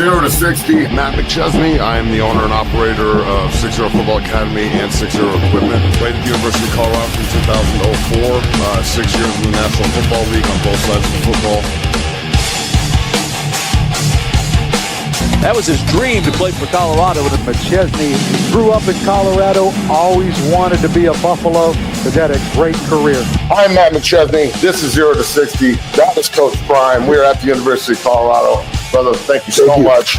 0 to 60. Matt McChesney. I am the owner and operator of 6-0 Football Academy and 6-0 Equipment. Played at the University of Colorado from 2004. 6 years in the National Football League on both sides of the football. That was his dream to play for Colorado. McChesney grew up in Colorado, always wanted to be a Buffalo, has had a great career. I'm Matt McChesney. This is 0 to 60. That is Coach Prime. We're at the University of Colorado. Brother, thank you so much.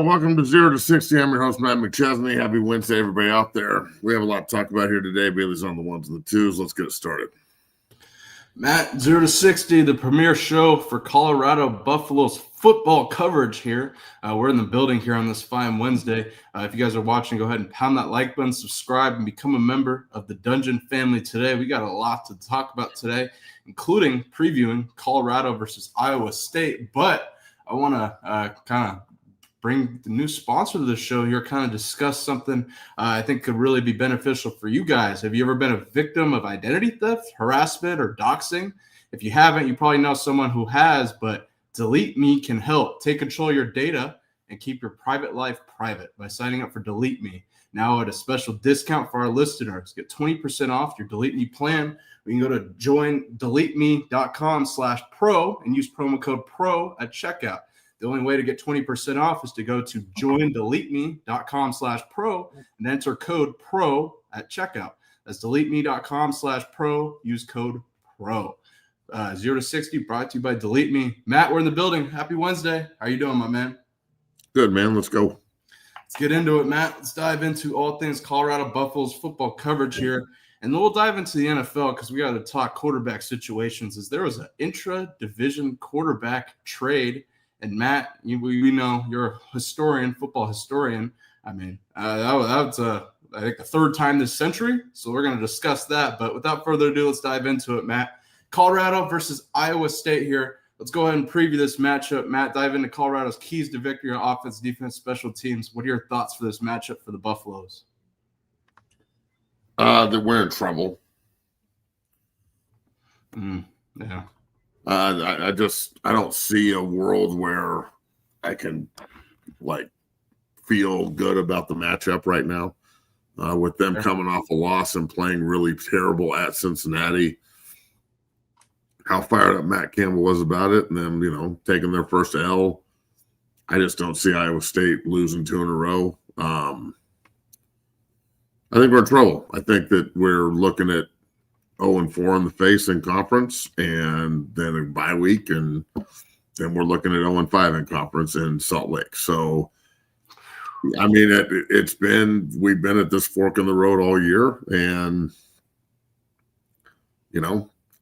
Welcome to 0 to 60. I'm your host, Matt McChesney. Happy Wednesday, everybody out there. We have a lot to talk about here today. Bailey's on the ones and the twos. Let's get it started. Matt, 0 to 60, the premier show for Colorado Buffaloes football coverage here. We're in the building here on this fine Wednesday. If you guys are watching, go ahead and pound that like button, subscribe, and become a member of the Dungeon family today. We got a lot to talk about today, including previewing Colorado versus Iowa State. But I want to kind of bring the new sponsor to the show here, kind of discuss something I think could really be beneficial for you guys. Have you ever been a victim of identity theft, harassment, or doxing? If you haven't, you probably know someone who has, but Delete Me can help. Take control of your data and keep your private life private by signing up for Delete Me. Now at a special discount for our listeners. Get 20% off your Delete Me plan. We can go to joindeleteme.com/pro and use promo code PRO at checkout. The only way to get 20% off is to go to joindeleteme.com/pro and enter code PRO at checkout. That's deleteme.com/pro. Use code PRO. 0 to 60 brought to you by Delete Me. Matt, we're in the building. Happy Wednesday. How you doing, my man? Good, man. Let's go. Let's get into it, Matt. Let's dive into all things Colorado Buffaloes football coverage here. And then we'll dive into the NFL because we got to talk quarterback situations. As there was an intra-division quarterback trade. And Matt, we know you're a historian, football historian. I mean, that was I think the third time this century. So we're going to discuss that. But without further ado, let's dive into it, Matt. Colorado versus Iowa State here. Let's go ahead and preview this matchup. Matt, dive into Colorado's keys to victory on offense, defense, special teams. What are your thoughts for this matchup for the Buffaloes? That we're in trouble. Yeah. I don't see a world where I can feel good about the matchup right now. With them coming off a loss and playing really terrible at Cincinnati, how fired up Matt Campbell was about it, and then taking their first L. I just don't see Iowa State losing 2 in a row. I think we're in trouble. I think that we're looking at 0-4 in the face in conference, and then a bye week, and then we're looking at 0-5 in conference in Salt Lake. So, I mean, we've been at this fork in the road all year, and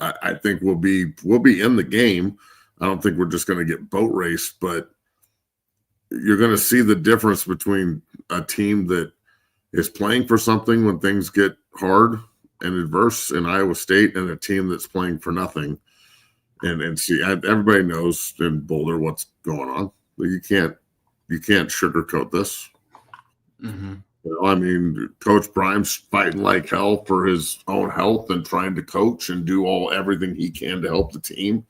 I think we'll be in the game. I don't think we're just going to get boat raced, but you're going to see the difference between a team that is playing for something when things get hard and adverse in Iowa State, and a team that's playing for nothing. And see, everybody knows in Boulder what's going on. You can't sugarcoat this. Mm-hmm. I mean, Coach Prime's fighting like hell for his own health and trying to coach and do everything he can to help the team.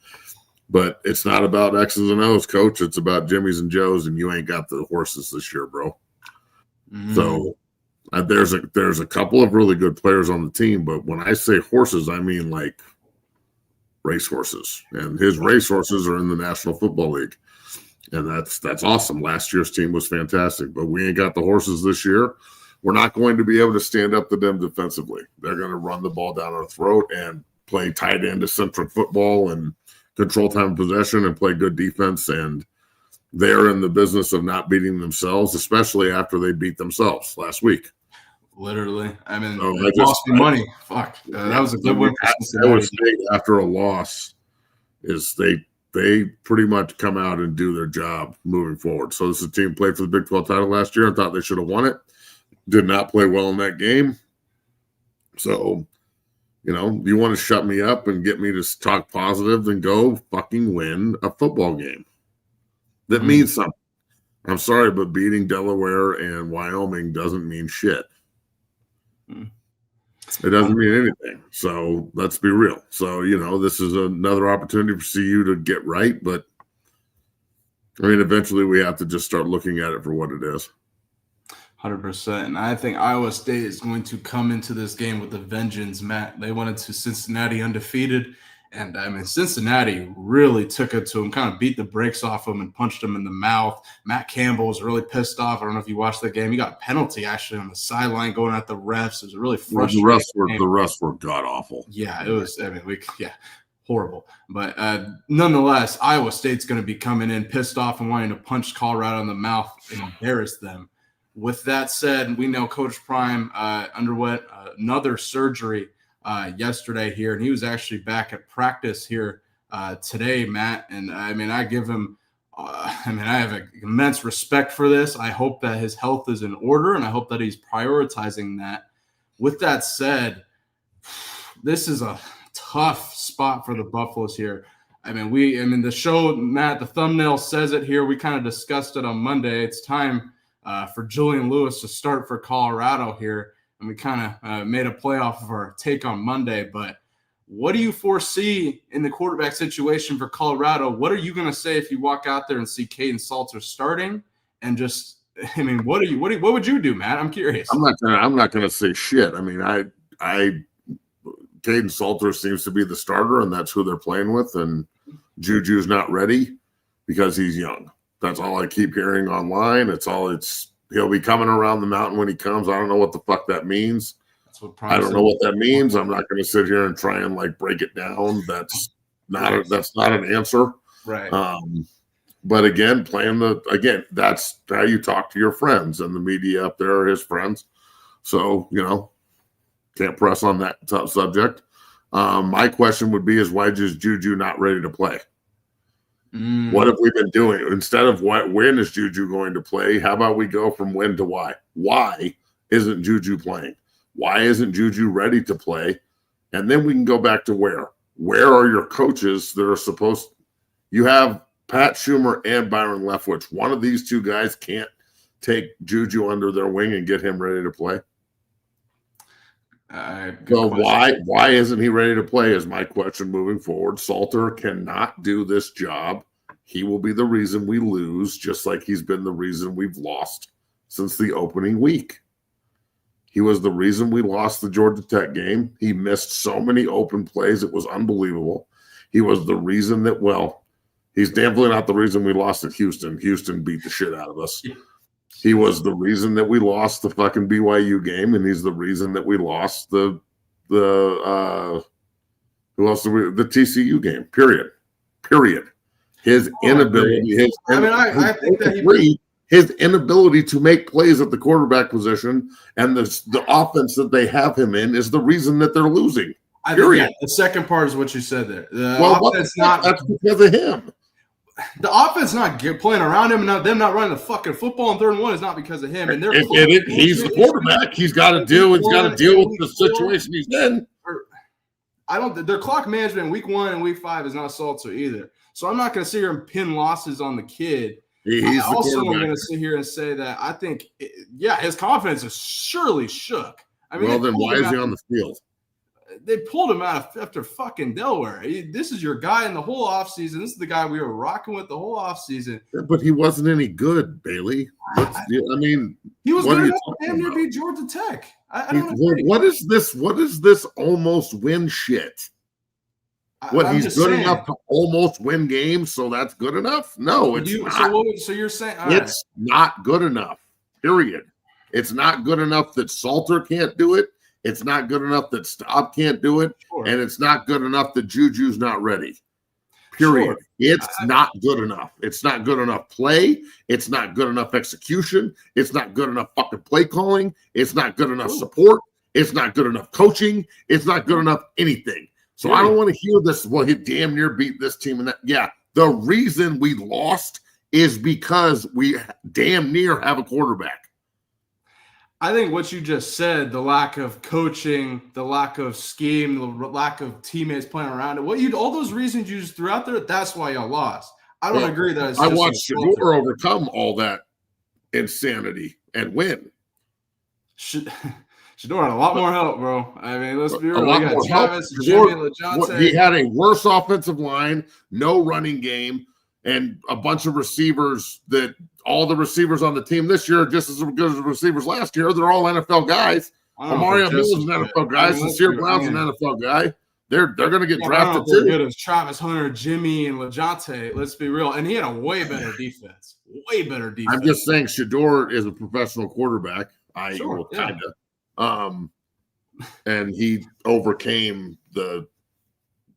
But it's not about X's and O's, Coach. It's about Jimmy's and Joe's, and you ain't got the horses this year, bro. Mm-hmm. So There's a couple of really good players on the team, but when I say horses, I mean like racehorses. And his racehorses are in the National Football League. And that's awesome. Last year's team was fantastic, but we ain't got the horses this year. We're not going to be able to stand up to them defensively. They're going to run the ball down our throat and play tight end centric football and control time of possession and play good defense. And they're in the business of not beating themselves, especially after they beat themselves last week. Literally. I mean, so it cost me money. Fuck. That was a good win for Cincinnati. State after a loss is they pretty much come out and do their job moving forward. So this is a team played for the Big 12 title last year and thought they should have won it. Did not play well in that game. So, you want to shut me up and get me to talk positive, then go fucking win a football game. That means something. I'm sorry, but beating Delaware and Wyoming doesn't mean shit. It doesn't mean anything. So let's be real. So, this is another opportunity for CU to get right. But, eventually we have to just start looking at it for what it is. 100%. And I think Iowa State is going to come into this game with a vengeance, Matt. They went into Cincinnati undefeated. And, Cincinnati really took it to him, kind of beat the brakes off him and punched him in the mouth. Matt Campbell was really pissed off. I don't know if you watched that game. He got a penalty, actually, on the sideline going at the refs. It was a really frustrating the refs were god-awful. Yeah, it was horrible. But nonetheless, Iowa State's going to be coming in pissed off and wanting to punch Colorado in the mouth and embarrass them. With that said, we know Coach Prime underwent another surgery yesterday here, and he was actually back at practice here today, Matt. And I give him, I have immense respect for this. I hope that his health is in order, and I hope that he's prioritizing that. With that said, this is a tough spot for the Buffaloes here. The show, Matt, the thumbnail says it here. We kind of discussed it on Monday. It's time for Julian Lewis to start for Colorado here. And we kind of made a play off of our take on Monday. But what do you foresee in the quarterback situation for Colorado? What are you going to say if you walk out there and see Caden Salter starting? And just, what would you do, Matt? I'm curious. I'm not gonna say shit. Caden Salter seems to be the starter, and that's who they're playing with. And Juju's not ready because he's young. That's all I keep hearing online. He'll be coming around the mountain when he comes. I don't know what the fuck that means. I don't know what that means. I'm not going to sit here and try and break it down. That's not an answer. Right. But again, that's how you talk to your friends, and the media up there are his friends. So, can't press on that subject. My question would be is why is Juju not ready to play? What have we been doing? Instead of when is Juju going to play, how about we go from when to why? Why isn't Juju playing? Why isn't Juju ready to play? And then we can go back to where? Where are your coaches that are supposed – you have Pat Schumer and Byron Leftwich. One of these two guys can't take Juju under their wing and get him ready to play. So why isn't he ready to play is my question moving forward. Salter cannot do this job. He will be the reason we lose, just like he's been the reason we've lost since the opening week. He was the reason we lost the Georgia Tech game. He missed so many open plays. It was unbelievable. He was the reason he's definitely not the reason we lost at Houston. Houston beat the shit out of us. He was the reason that we lost the fucking BYU game, and he's the reason that we lost the TCU game. Period. His inability, I think that his inability to make plays at the quarterback position and the offense that they have him in is the reason that they're losing. Period. The second part is what you said there. That's because of him. The offense not playing around him, and them not running the fucking football on 3rd and 1 is not because of him. And he's the quarterback. He's got to deal with the situation he's in. Their clock management in week 1 and week 5 is not Salter either. So I'm not going to sit here and pin losses on the kid. He's also going to sit here and say that I think, his confidence is surely shook. Then why is he on the field? They pulled him out after fucking Delaware. This is your guy in the whole offseason. This is the guy we were rocking with the whole offseason. But he wasn't any good, Bailey. I mean, he was what good are you enough talking to damn near about? beat Georgia Tech. I don't agree. What is this? What is this almost win shit? I'm He's just good saying. enough to almost win games, so that's good enough? No, it's not. So you're saying It's not good enough. Period. It's not good enough that Salter can't do it. It's not good enough that Staub can't do it. Sure. And it's not good enough that Juju's not ready. Period. Sure. It's not good enough. It's not good enough play. It's not good enough execution. It's not good enough fucking play calling. It's not good enough support. It's not good enough coaching. It's not good enough anything. So I don't want to hear this. Well, he damn near beat this team. And that, yeah, the reason we lost is because we damn near have a quarterback. I think what you just said, the lack of coaching, the lack of scheme, the lack of teammates playing around it, all those reasons you just threw out there, that's why y'all lost. I don't agree that it's I just watched Shador overcome all that insanity and win. Shador had a lot more help, bro. I mean, let's be real. A lot more help. Jimmy, LeJohntay. He had a worse offensive line, no running game, and a bunch of receivers that all the receivers on the team this year are just as good as the receivers last year. They're all NFL guys. Mario Miller's an NFL guy. Sincere Brown's an NFL guy. They're going to get drafted too. Good as Travis Hunter, Jimmy, and LeJohntay. Let's be real. And he had a way better defense. Way better defense. I'm just saying Shador is a professional quarterback. Kind of. And he overcame the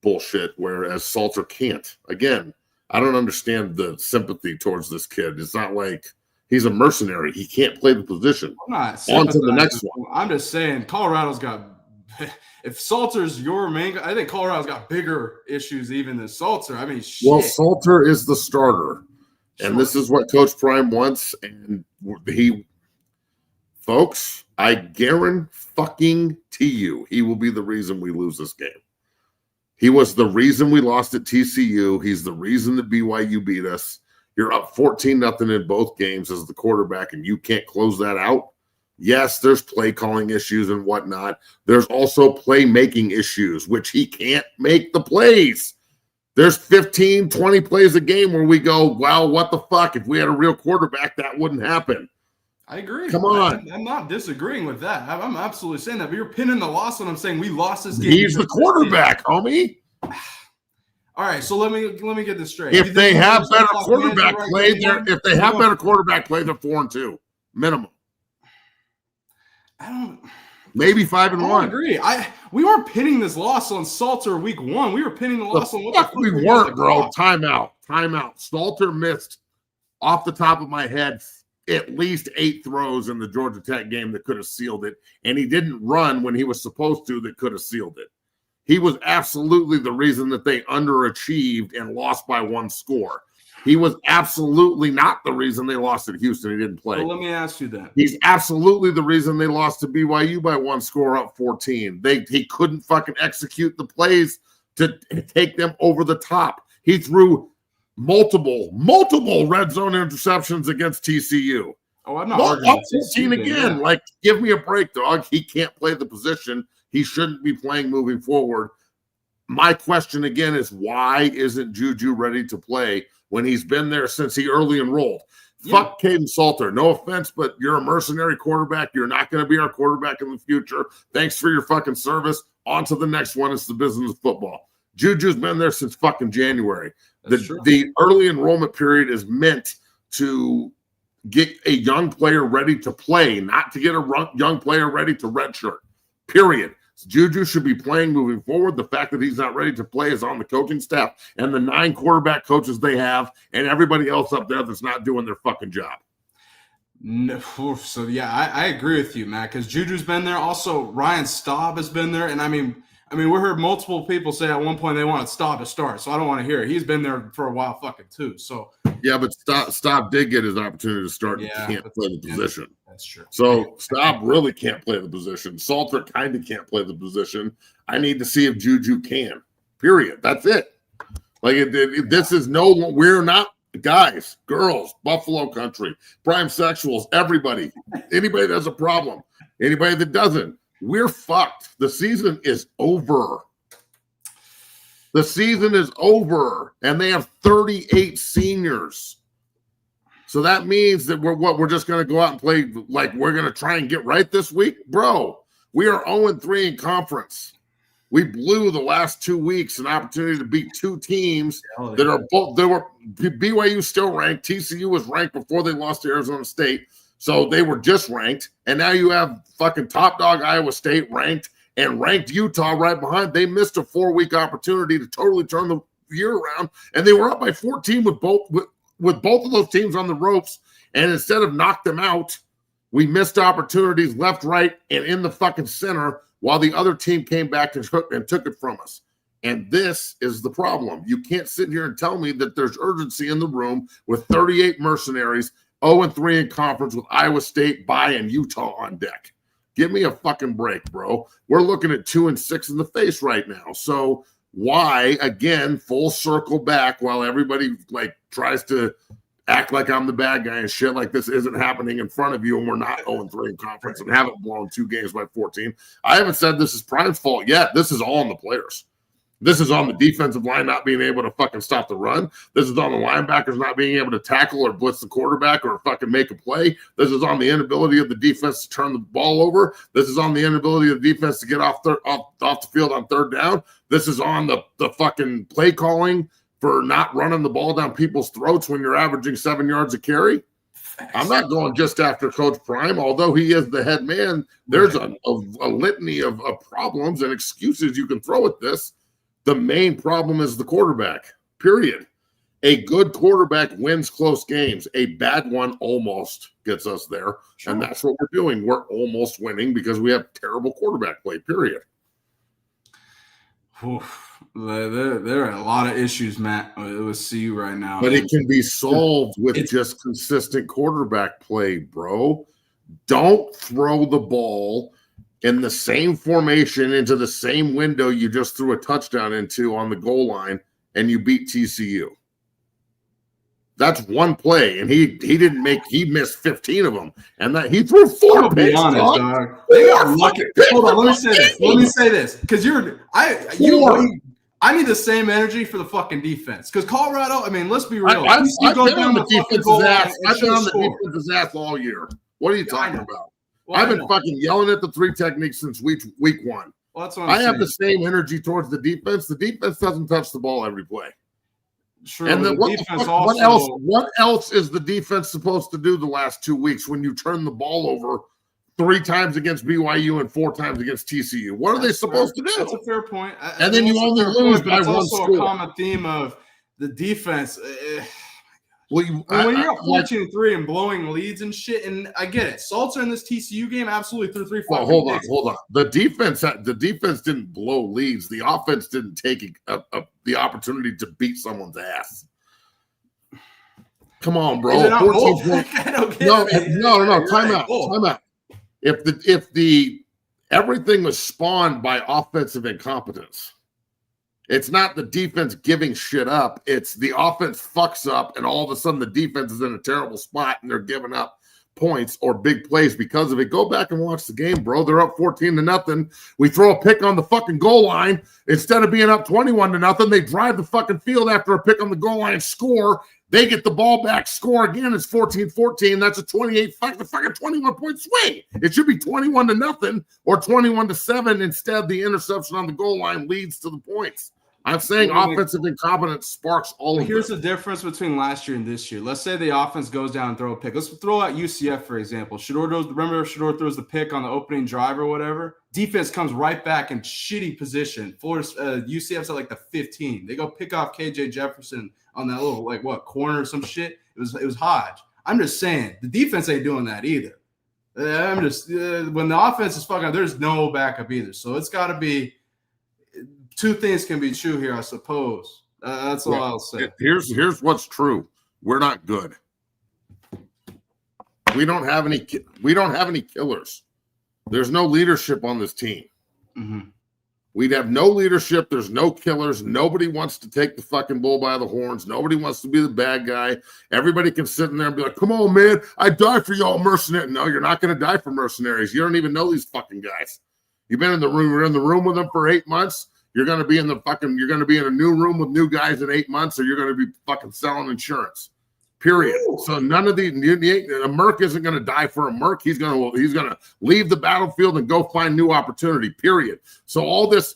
bullshit, whereas Salter can't. Again, I don't understand the sympathy towards this kid. It's not like he's a mercenary. He can't play the position. I'm not on to the next one. I'm just saying Colorado's got – if Salter's your main – I think Colorado's got bigger issues even than Salter. I mean, shit. Well, Salter is the starter, and this is what Coach Prime wants. And folks, I guarantee you he will be the reason we lose this game. He was the reason we lost at TCU. He's the reason that BYU beat us. You're up 14-0 in both games as the quarterback, and you can't close that out. Yes, there's play calling issues and whatnot. There's also play-making issues, which he can't make the plays. There's 15, 20 plays a game where we go, wow, what the fuck? If we had a real quarterback, that wouldn't happen. I agree. Come on. I'm not disagreeing with that. I'm absolutely saying that. But you're pinning the loss on him saying we lost this game. He's the quarterback, homie. All right, so let me get this straight. If they have better quarterback play, they're 4-2 minimum. Maybe 5-1. I agree. We weren't pinning this loss on Salter week 1. We were pinning the loss on what the fuck we weren't, bro. Timeout. Salter missed off the top of my head at least 8 throws in the Georgia Tech game that could have sealed it, and he didn't run when he was supposed to that could have sealed it. He was absolutely the reason that they underachieved and lost by 1 score. He was absolutely not the reason they lost at Houston. He didn't play. Well, let me ask you that. He's absolutely the reason they lost to BYU by 1 score up 14. He couldn't fucking execute the plays to take them over the top. He threw multiple red zone interceptions against TCU. Oh, I'm not arguing. Up 14 again. Like, give me a break, dog. He can't play the position. He shouldn't be playing moving forward. My question again is, why isn't Juju ready to play when he's been there since he early enrolled? Yeah. Fuck Caden Salter. No offense, but you're a mercenary quarterback. You're not going to be our quarterback in the future. Thanks for your fucking service. On to the next one. It's the business of football. Juju's been there since fucking January. The early enrollment period is meant to get a young player ready to play, not to get a young player ready to redshirt. Period. Juju should be playing moving forward. The fact that he's not ready to play is on the coaching staff and the 9 quarterback coaches they have and everybody else up there that's not doing their fucking job. No, so, yeah, I agree with you, Matt, because Juju's been there. Also, Ryan Staub has been there. And, I mean, we heard multiple people say at one point they wanted Staub to start, so I don't want to hear it. He's been there for a while fucking too. So yeah, but Staub did get his opportunity to start and can't play the position. That's true. So Staub really can't play the position. Salter kind of can't play the position. I need to see if Juju can. Period. That's it. Like this is we're not guys, girls, Buffalo country, prime sexuals, everybody. Anybody that has a problem, anybody that doesn't. we're fucked. The season is over. The season is over, and they have 38 seniors. So that means that we're just going to go out and play like we're going to try and get right this week? Bro, we are 0-3 in conference. We blew the last 2 weeks an opportunity to beat two teams that are both. They were BYU still ranked. TCU was ranked before they lost to Arizona State, so they were just ranked. And now you have fucking top dog Iowa State ranked and ranked Utah right behind. They missed a 4-week opportunity to totally turn the year around, and they were up by 14 with both of those teams on the ropes. And instead of knock them out, we missed opportunities left, right, and in the fucking center, while the other team came back and took it from us. And this is the problem. You can't sit here and tell me that there's urgency in the room with 38 mercenaries, 0-3 in conference with Iowa State, and Utah on deck. Give me a fucking break, bro. We're looking at 2-6 in the face right now. So why, again, full circle back while everybody like tries to act like I'm the bad guy and shit like this isn't happening in front of you and we're not 0-3 in conference and haven't blown 2 games by 14. I haven't said this is Prime's fault yet. This is all on the players. This is on the defensive line not being able to fucking stop the run. This is on the linebackers not being able to tackle or blitz the quarterback or fucking make a play. This is on the inability of the defense to turn the ball over. This is on the inability of the defense to get off the field on third down. This is on the fucking play calling for not running the ball down people's throats when you're averaging 7 yards a carry. I'm not going just after Coach Prime, although he is the head man. There's a litany of problems and excuses you can throw at this. The main problem is the quarterback, period. A good quarterback wins close games. A bad one almost gets us there. Sure. And that's what we're doing. We're almost winning because we have terrible quarterback play, period. There are a lot of issues, Matt, with CU right now. But it can be solved with just consistent quarterback play, bro. Don't throw the ball in the same formation into the same window you just threw a touchdown into on the goal line and you beat TCU. That's one play, and he missed 15 of them, and that he threw 4 picks. Be honest, dog. They got lucky. Hold on, let me say this, because I need the same energy for the fucking defense. Because Colorado, I mean, let's be real. I've been on the defense's ass. I've been on the defense's ass all year. What are you talking about? Well, I've been fucking yelling at the 3 techniques since week 1. Well, that's what I have the same energy towards the defense. The defense doesn't touch the ball every play. Sure, and then what else is the defense supposed to do the last 2 weeks when you turn the ball over 3 times against BYU and 4 times against TCU? What are they supposed to do? That's a fair point. And then you only lose by 1 score. That's also a common theme of the defense. When you're up 14-3 and blowing leads and shit, and I get it. Salter in this TCU game absolutely threw 3 Well, hold on. The defense didn't blow leads. The offense didn't take the opportunity to beat someone's ass. Come on, bro. 14 No. Time out. If everything was spawned by offensive incompetence. It's not the defense giving shit up. It's the offense fucks up, and all of a sudden the defense is in a terrible spot, and they're giving up points or big plays because of it. Go back and watch the game, bro. They're up 14-0. We throw a pick on the fucking goal line. Instead of being up 21-0, they drive the fucking field after a pick on the goal line, score. They get the ball back, score again. It's 14-14. That's a 21-point swing. It should be 21-0 or 21-7. Instead, the interception on the goal line leads to the points. I'm saying offensive incompetence sparks all of Here's the difference between last year and this year. Let's say the offense goes down and throw a pick. Let's throw out UCF, for example. Remember Shador throws the pick on the opening drive or whatever? Defense comes right back in shitty position. UCF's at like the 15. They go pick off KJ Jefferson on that little corner or some shit. It was Hodge. I'm just saying the defense ain't doing that either. When the offense is fucking up, there's no backup either. So it's got to be 2 things can be true here, I suppose. That's all I'll say. Here's what's true. We're not good. We don't have any killers. There's no leadership on this team. Mm-hmm. We'd have no leadership. There's no killers. Nobody wants to take the fucking bull by the horns. Nobody wants to be the bad guy. Everybody can sit in there and be like, come on, man, I die for y'all mercenaries. No, you're not going to die for mercenaries. You don't even know these fucking guys. You've been in the room. You're in the room with them for 8 months. You're going to be in you're going to be in a new room with new guys in 8 months, or you're going to be fucking selling insurance. Period. Ooh. So none of a Merc isn't going to die for a Merc. He's going to leave the battlefield and go find new opportunity. Period. So all this,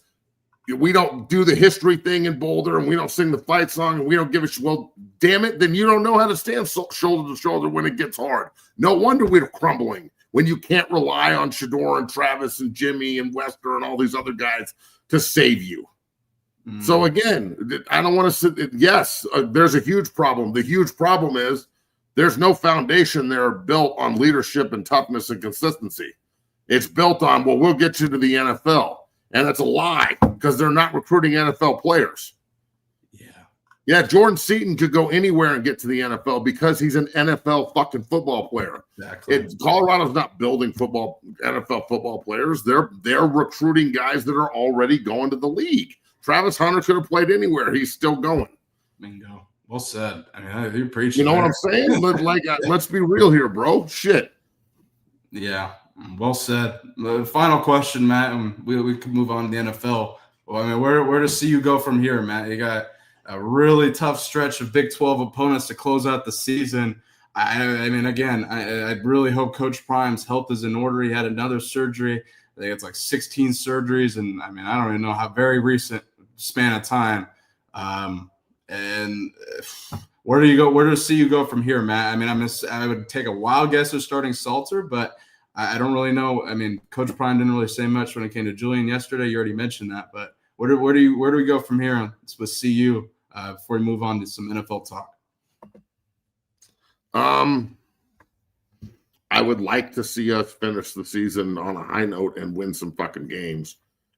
we don't do the history thing in Boulder, and we don't sing the fight song, and we don't give a shit. Well, damn it, then you don't know how to stand shoulder to shoulder when it gets hard. No wonder we're crumbling when you can't rely on Shedeur and Travis and Jimmy and Wester and all these other guys to save you. So again, I don't want to sit. Yes, there's a huge problem. The huge problem is there's no foundation there built on leadership and toughness and consistency. It's built on, well, we'll get you to the NFL. And that's a lie because they're not recruiting NFL players. Yeah, Jordan Seaton could go anywhere and get to the NFL because he's an NFL fucking football player. Exactly. Colorado's not building NFL football players. They're recruiting guys that are already going to the league. Travis Hunter could have played anywhere. He's still going. Bingo. Well said. I mean, you're preaching. You know what I'm saying? Let's be real here, bro. Shit. Yeah. Well said. The final question, Matt, and we could move on to the NFL. Well, I mean, where does CU go from here, Matt? You got a really tough stretch of Big 12 opponents to close out the season. I mean, again, I really hope Coach Prime's health is in order. He had another surgery. I think it's like 16 surgeries, and I mean, I don't even know how very recent span of time. And where do you go? Where does CU go from here, Matt? I mean, I would take a wild guess of starting Salter, but I don't really know. I mean, Coach Prime didn't really say much when it came to Julian yesterday. You already mentioned that, but where do we go from here with CU before we move on to some NFL talk? I would like to see us finish the season on a high note and win some fucking games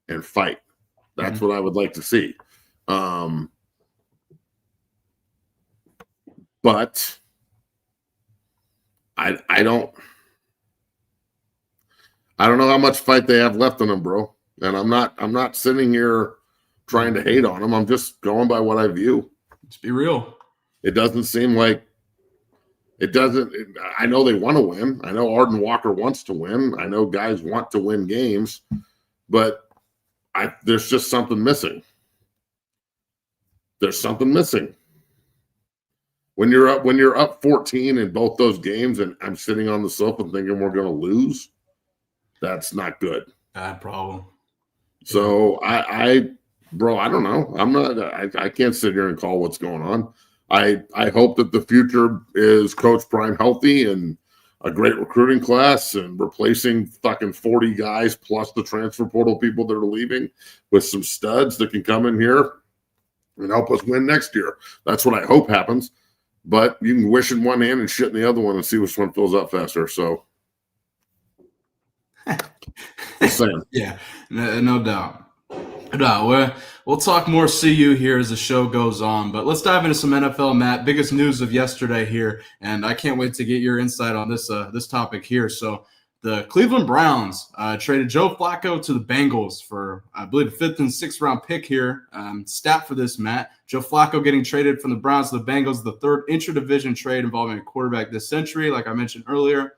and fight. That's what I would like to see. But I don't know how much fight they have left in them, bro. And I'm not sitting here trying to hate on them. I'm just going by what I view. Let's be real. It doesn't seem like I know they want to win. I know Arden Walker wants to win. I know guys want to win games, but there's just something missing. There's something missing. When you're up 14 in both those games and I'm sitting on the sofa thinking we're going to lose, that's not good. Bad problem. So bro, I don't know. I can't sit here and call what's going on. I hope that the future is Coach Prime healthy and a great recruiting class and replacing fucking 40 guys plus the transfer portal people that are leaving with some studs that can come in here and help us win next year. That's what I hope happens. But you can wish in one hand and shit in the other one and see which one fills up faster. So, just saying. Yeah, no doubt. No, we'll talk more CU here as the show goes on, but let's dive into some NFL, Matt. Biggest news of yesterday here, and I can't wait to get your insight on this topic here. So the Cleveland Browns traded Joe Flacco to the Bengals for, I believe, a 5th and 6th round pick here. Stat for this, Matt. Joe Flacco getting traded from the Browns to the Bengals, the 3rd intra-division trade involving a quarterback this century, like I mentioned earlier.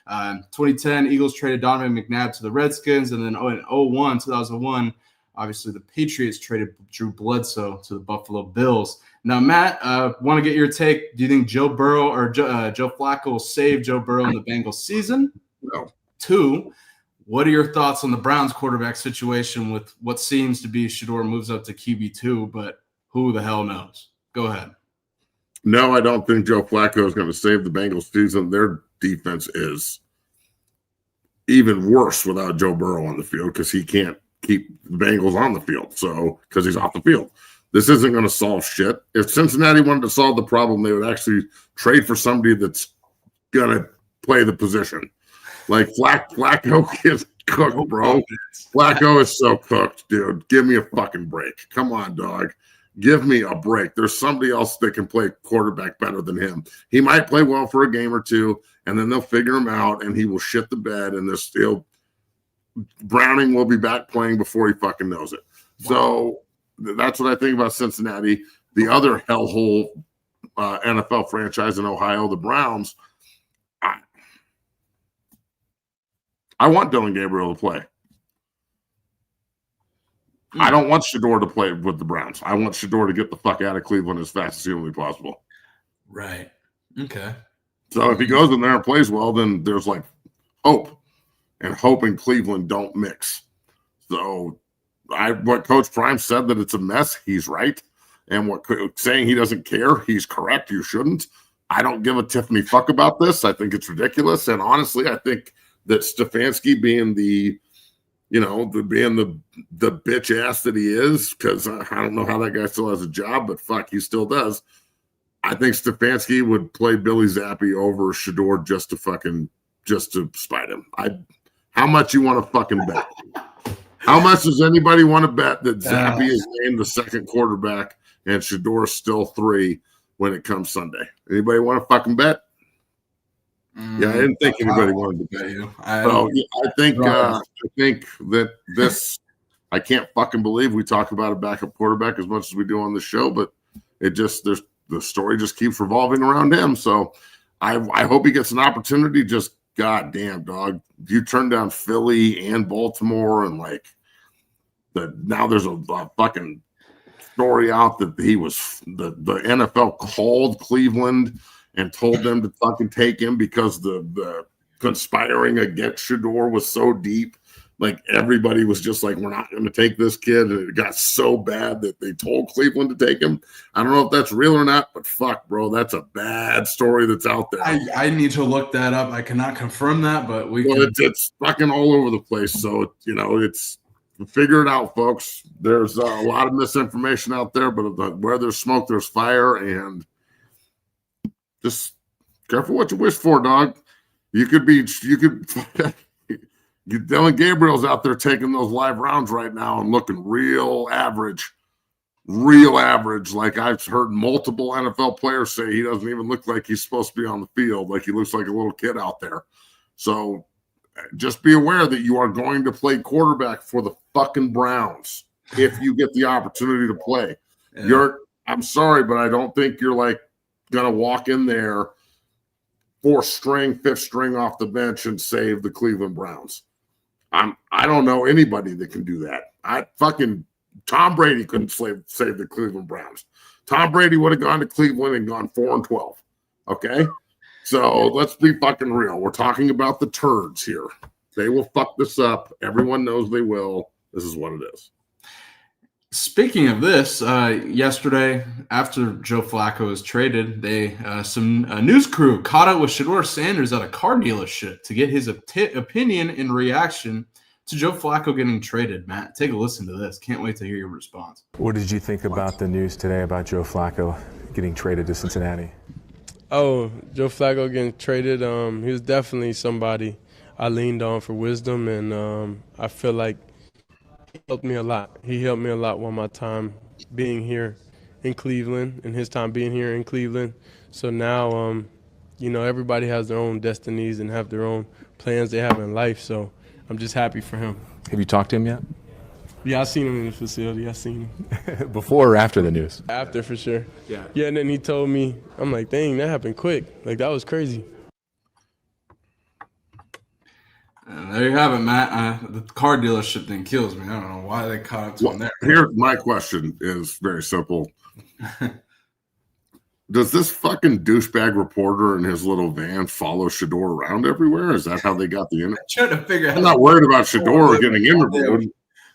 2010, Eagles traded Donovan McNabb to the Redskins, and then in 2001, obviously the Patriots traded Drew Bledsoe to the Buffalo Bills. Now, Matt, want to get your take. Do you think Joe Burrow or Joe Flacco will save Joe Burrow in the Bengals season? No. 2, what are your thoughts on the Browns quarterback situation with what seems to be Shedeur moves up to QB2, but who the hell knows? Go ahead. No, I don't think Joe Flacco is going to save the Bengals season. Their defense is even worse without Joe Burrow on the field because he can't keep the Bengals on the field. So, because he's off the field. This isn't going to solve shit. If Cincinnati wanted to solve the problem, they would actually trade for somebody that's going to play the position. Like Flacco is cooked, bro. Flacco is so cooked, dude. Give me a fucking break. Come on, dog. Give me a break. There's somebody else that can play quarterback better than him. He might play well for a game or two, and then they'll figure him out, and he will shit the bed, and there's still Browning will be back playing before he fucking knows it. Wow. So that's what I think about Cincinnati. The other hellhole NFL franchise in Ohio, the Browns, I want Dylan Gabriel to play. I don't want Shador to play with the Browns. I want Shador to get the fuck out of Cleveland as fast as humanly possible. Right. Okay. So if he goes in there and plays well, then there's like hope. And hope and Cleveland don't mix. So what Coach Prime said that it's a mess, he's right. And what saying he doesn't care, he's correct. You shouldn't. I don't give a Tiffany fuck about this. I think it's ridiculous. And honestly, I think that Stefanski being the bitch ass that he is, because I don't know how that guy still has a job, but fuck, he still does. I think Stefanski would play Billy Zappi over Shador just to spite him. How much you want to fucking bet? How much does anybody want to bet that Zappi is named the second quarterback and Shador is still 3 when it comes Sunday? Anybody want to fucking bet? Yeah, I didn't think anybody wanted to bet you. I think that this. I can't fucking believe we talk about a backup quarterback as much as we do on the show, but the story just keeps revolving around him. So I hope he gets an opportunity. Just goddamn dog, you turned down Philly and Baltimore, and now there's a fucking story out that he was the NFL called Cleveland and told them to fucking take him because the conspiring against Shador was so deep. Like everybody was just like, we're not going to take this kid. And it got so bad that they told Cleveland to take him. I don't know if that's real or not, but fuck, bro, that's a bad story that's out there. I need to look that up. I cannot confirm that, but it's fucking all over the place. So, it's figure it out, folks. There's a lot of misinformation out there, but where there's smoke, there's fire. And just careful what you wish for, dog. Dylan Gabriel's out there taking those live rounds right now and looking real average. Like I've heard multiple NFL players say he doesn't even look like he's supposed to be on the field. Like he looks like a little kid out there. So just be aware that you are going to play quarterback for the fucking Browns if you get the opportunity to play. Yeah. I'm sorry, but I don't think you're like going to walk in there 4th string, 5th string off the bench and save the Cleveland Browns. I don't know anybody that can do that. Tom Brady couldn't save the Cleveland Browns. Tom Brady would have gone to Cleveland and gone 4-12. Okay? So let's be fucking real. We're talking about the turds here. They will fuck this up. Everyone knows they will. This is what it is. Speaking of this, yesterday after Joe Flacco was traded, some news crew caught up with Shador Sanders at a car dealership to get his opinion in reaction to Joe Flacco getting traded. Matt, take a listen to this. Can't wait to hear your response. What did you think about the news today about Joe Flacco getting traded to Cincinnati? Oh, Joe Flacco getting traded, he was definitely somebody I leaned on for wisdom, and I feel like he helped me a lot. He helped me a lot while my time being here in Cleveland and his time being here in Cleveland. So now, everybody has their own destinies and have their own plans they have in life. So I'm just happy for him. Have you talked to him yet? Yeah, I seen him in the facility. I seen him. Before or after the news? After, for sure. Yeah, and then he told me, I'm like, dang, that happened quick. Like, that was crazy. And there you have it, Matt. The car dealership thing kills me. I don't know why they caught up to him there. Here, my question is very simple. Does this fucking douchebag reporter in his little van follow Shador around everywhere? Is that how they got the interview? I'm trying to figure out. I'm not worried about Shador getting interviewed.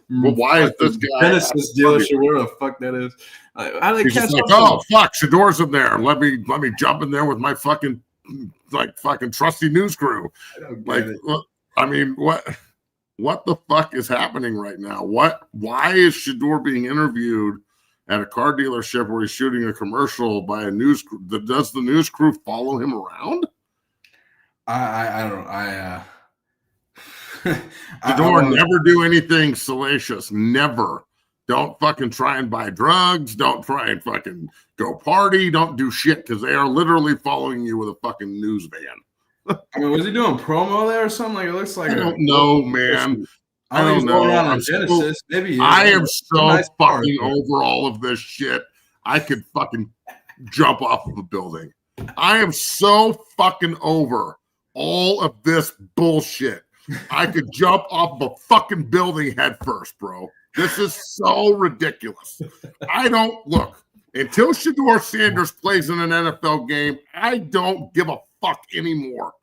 Well, why is this guy? Genesis dealership, where the fuck that is? How do they catch like, oh fuck, Shador's in there. Let me jump in there with my fucking trusty news crew. What the fuck is happening right now? Why is Shador being interviewed at a car dealership where he's shooting a commercial by a news crew? Does the news crew follow him around? I don't. Shador never do anything salacious. Never. Don't fucking try and buy drugs. Don't try and fucking go party. Don't do shit because they are literally following you with a fucking news van. I mean, was he doing promo there or something? Like it looks like. I don't know, man. I don't know. Maybe I am so fucking over all of this shit. I could fucking jump off of a building. I am so fucking over all of this bullshit. I could jump off of a fucking building head first, bro. This is so ridiculous. I don't look until Shedeur Sanders plays in an NFL game. I don't give a fuck anymore.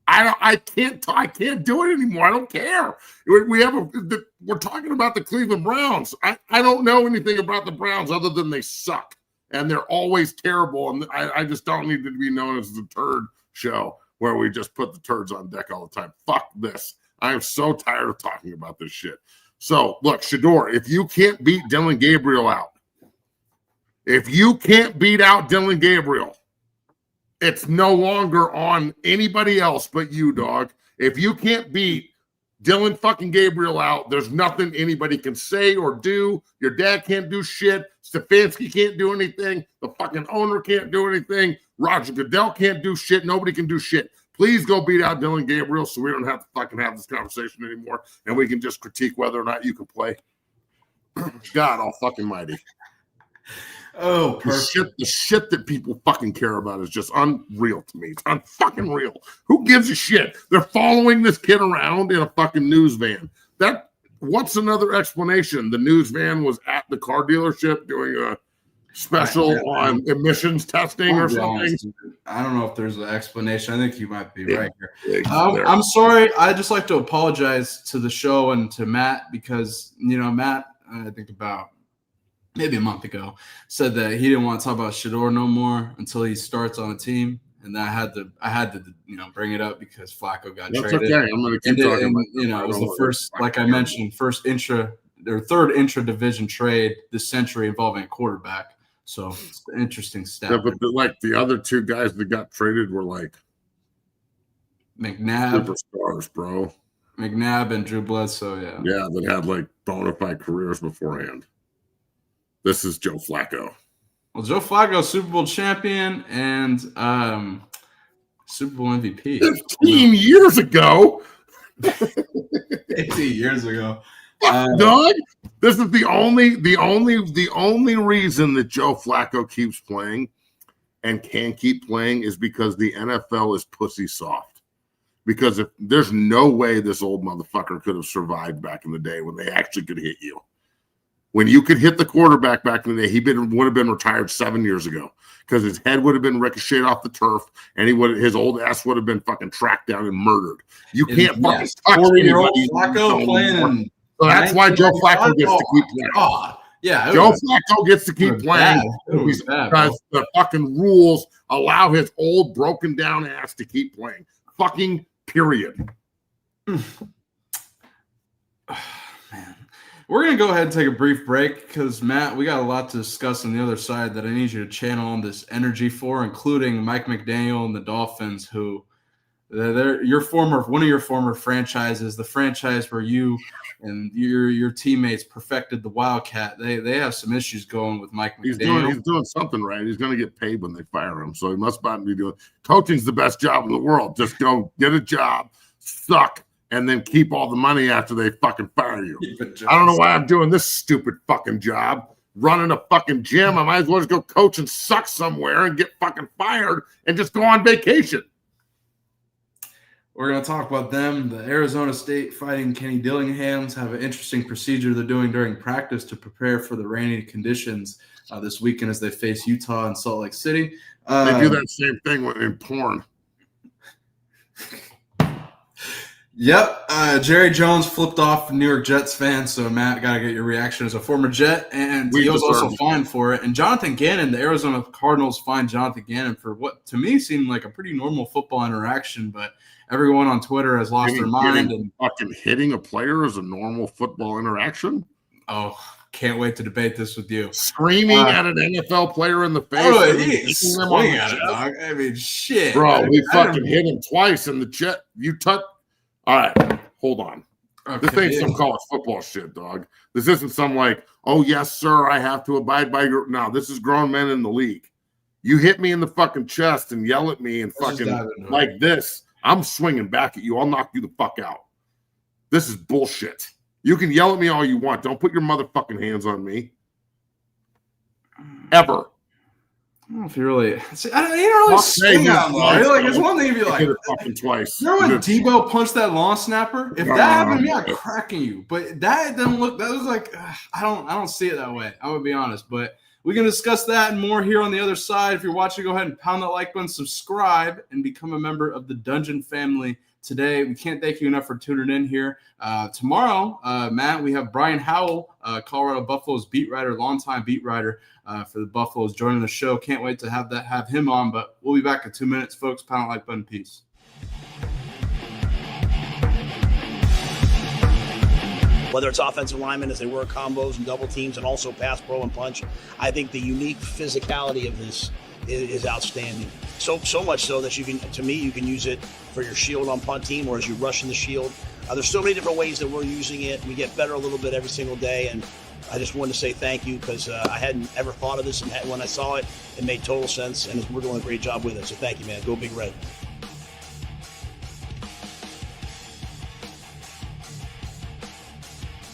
I can't do it anymore. I don't care. We're talking about the Cleveland Browns. I don't know anything about the Browns other than they suck and they're always terrible. And I just don't need to be known as the turd show where we just put the turds on deck all the time. Fuck this. I am so tired of talking about this shit. So look, Shedeur, if you can't beat Dylan Gabriel out, if you can't beat out Dylan Gabriel, it's no longer on anybody else but you, dog. If you can't beat Dylan fucking Gabriel out, there's nothing anybody can say or do. Your dad can't do shit. Stefanski can't do anything. The fucking owner can't do anything. Roger Goodell can't do shit. Nobody can do shit. Please go beat out Dylan Gabriel so we don't have to fucking have this conversation anymore and we can just critique whether or not you can play. God all fucking mighty. Oh, perfect. The shit that people fucking care about is just unreal to me. It's unfucking real. Who gives a shit? They're following this kid around in a fucking news van. What's another explanation? The news van was at the car dealership doing a special on emissions testing or something. I don't know if there's an explanation. I think you might be right here. I'm sorry. I just like to apologize to the show and to Matt because, Matt, I think about maybe a month ago, said that he didn't want to talk about Shedeur no more until he starts on a team. And I had to bring it up because Flacco got traded. Okay. I'm going to keep talking about it was the first, like I mentioned, third intra-division trade this century involving a quarterback. So it's an interesting stat. Yeah, but the other two guys that got traded were like McNabb, superstars, bro. McNabb and Drew Bledsoe, yeah. Yeah, that had like bona fide careers beforehand. This is Joe Flacco. Well, Joe Flacco, Super Bowl champion and Super Bowl MVP. 15 years ago. 18 years ago. Dog, this is the only reason that Joe Flacco keeps playing and can keep playing is because the NFL is pussy soft. Because if there's no way this old motherfucker could have survived back in the day when they actually could hit you. When you could hit the quarterback back in the day, he would have been retired 7 years ago because his head would have been ricocheted off the turf and his old ass would have been fucking tracked down and murdered. You can't fucking touch 40-year-old Flacco playing. So that's why Joe Flacco gets to keep playing. Oh, yeah, Joe Flacco gets to keep playing because the fucking rules allow his old broken down ass to keep playing. Fucking period. Man. We're going to go ahead and take a brief break because, Matt, we got a lot to discuss on the other side that I need you to channel on this energy for, including Mike McDaniel and the Dolphins, who they're one of your former franchises, the franchise where you and your teammates perfected the Wildcat. They have some issues going with Mike McDaniel. He's doing something right. He's going to get paid when they fire him, so he must not be doing – coaching's the best job in the world. Just go get a job, suck, and then keep all the money after they fucking fire you. I don't know why I'm doing this stupid fucking job, running a fucking gym. I might as well just go coach and suck somewhere and get fucking fired and just go on vacation. We're going to talk about them. The Arizona State Fighting Kenny Dillinghams have an interesting procedure they're doing during practice to prepare for the rainy conditions this weekend as they face Utah and Salt Lake City. They do that same thing in porn. Yep. Jerry Jones flipped off New York Jets fan. So, Matt, got to get your reaction as a former Jet. And he was also fined for it. And Jonathan Gannon, the Arizona Cardinals fined Jonathan Gannon for what to me seemed like a pretty normal football interaction. But everyone on Twitter has lost their mind. And fucking hitting a player is a normal football interaction? Oh, can't wait to debate this with you. Screaming at an NFL player in the face. Oh, he's swinging at it, dog. I mean, shit. Bro, we fucking hit him twice in the Jet. You touch. All right, hold on. Okay. This ain't some college football shit, dog. This isn't some like, oh, yes, sir, I have to abide by your – no, this is grown men in the league. You hit me in the fucking chest and yell at me and fucking like this. I'm swinging back at you. I'll knock you the fuck out. This is bullshit. You can yell at me all you want. Don't put your motherfucking hands on me. Ever. I don't know if he really. See, he didn't really swing out low. Like, it's one thing if you like. Hit it fucking twice. You remember when Debo punched that long snapper? If that happened to me, I'd cracking you. But that didn't look. That was like I don't see it that way. I would be honest. But we can discuss that and more here on the other side. If you're watching, go ahead and pound that like button, subscribe, and become a member of the Dungeon family today. We can't thank you enough for tuning in here. Tomorrow, Matt, we have Brian Howell, Colorado Buffaloes beat writer, longtime beat writer for the Buffaloes, joining the show. Can't wait to have him on, but we'll be back in 2 minutes, folks. Pound that like button. Peace. Whether it's offensive linemen as they work combos and double teams and also pass pro and punch, I think the unique physicality of this is outstanding. So much so that you can use it for your shield on punt team or as you rush in the shield. There's so many different ways that we're using it. We get better a little bit every single day, and I just wanted to say thank you because I hadn't ever thought of this, and when I saw it, it made total sense, and we're doing a great job with it. So thank you, man. Go Big Red.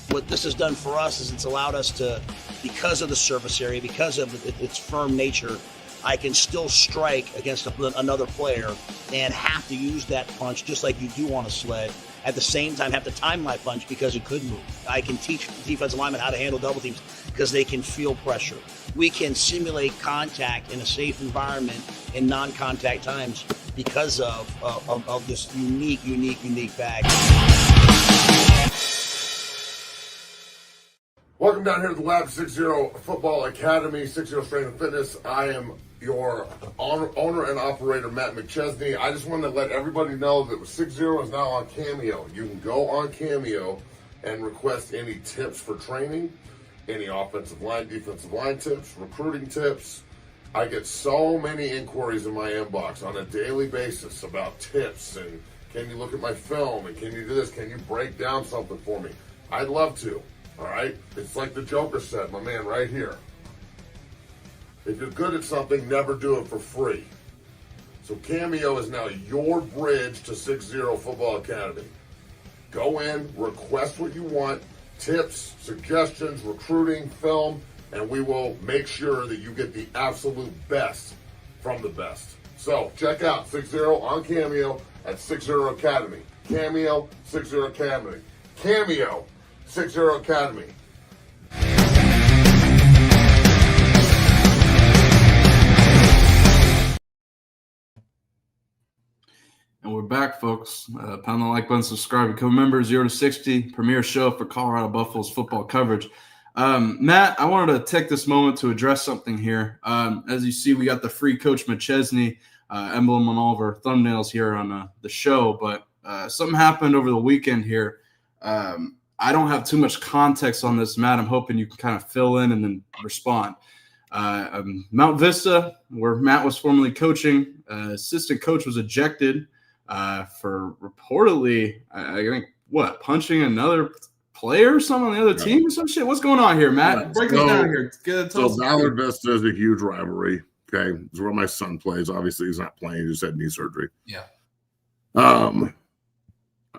What this has done for us is it's allowed us to, because of the surface area, because of its firm nature, I can still strike against another player and have to use that punch just like you do on a sled. At the same time, have to time my punch because it could move. I can teach defensive linemen how to handle double teams because they can feel pressure. We can simulate contact in a safe environment in non-contact times because of this unique bag. Welcome down here to the Lab 60 Football Academy, 60 Strength and Fitness. I am your owner and operator, Matt McChesney. I just wanted to let everybody know that 60 is now on Cameo. You can go on Cameo and request any tips for training, any offensive line, defensive line tips, recruiting tips. I get so many inquiries in my inbox on a daily basis about tips and can you look at my film and can you do this? Can you break down something for me? I'd love to. All right? It's like the Joker said, my man, right here. If you're good at something, never do it for free. So Cameo is now your bridge to 60 Football Academy. Go in, request what you want, tips, suggestions, recruiting, film, and we will make sure that you get the absolute best from the best. So check out 60 on Cameo at 60 Academy. Cameo, 60 Academy. Cameo, 60 Academy. And we're back, folks. Pound the like button, subscribe, become a member. 0 to 60 premier show for Colorado Buffaloes football coverage. Matt, I wanted to take this moment to address something here. As you see, we got the free Coach McChesney emblem on all of our thumbnails here on the show. But something happened over the weekend here. I don't have too much context on this, Matt. I'm hoping you can kind of fill in and then respond. Mount Vista, where Matt was formerly coaching, assistant coach was ejected for reportedly, I think, punching another player or something on the other team or some shit? What's going on here, Matt? Yeah. Break this down here. So Ballard Vista is a huge rivalry. Okay. It's where my son plays. Obviously, he's not playing. He just had knee surgery. Yeah. I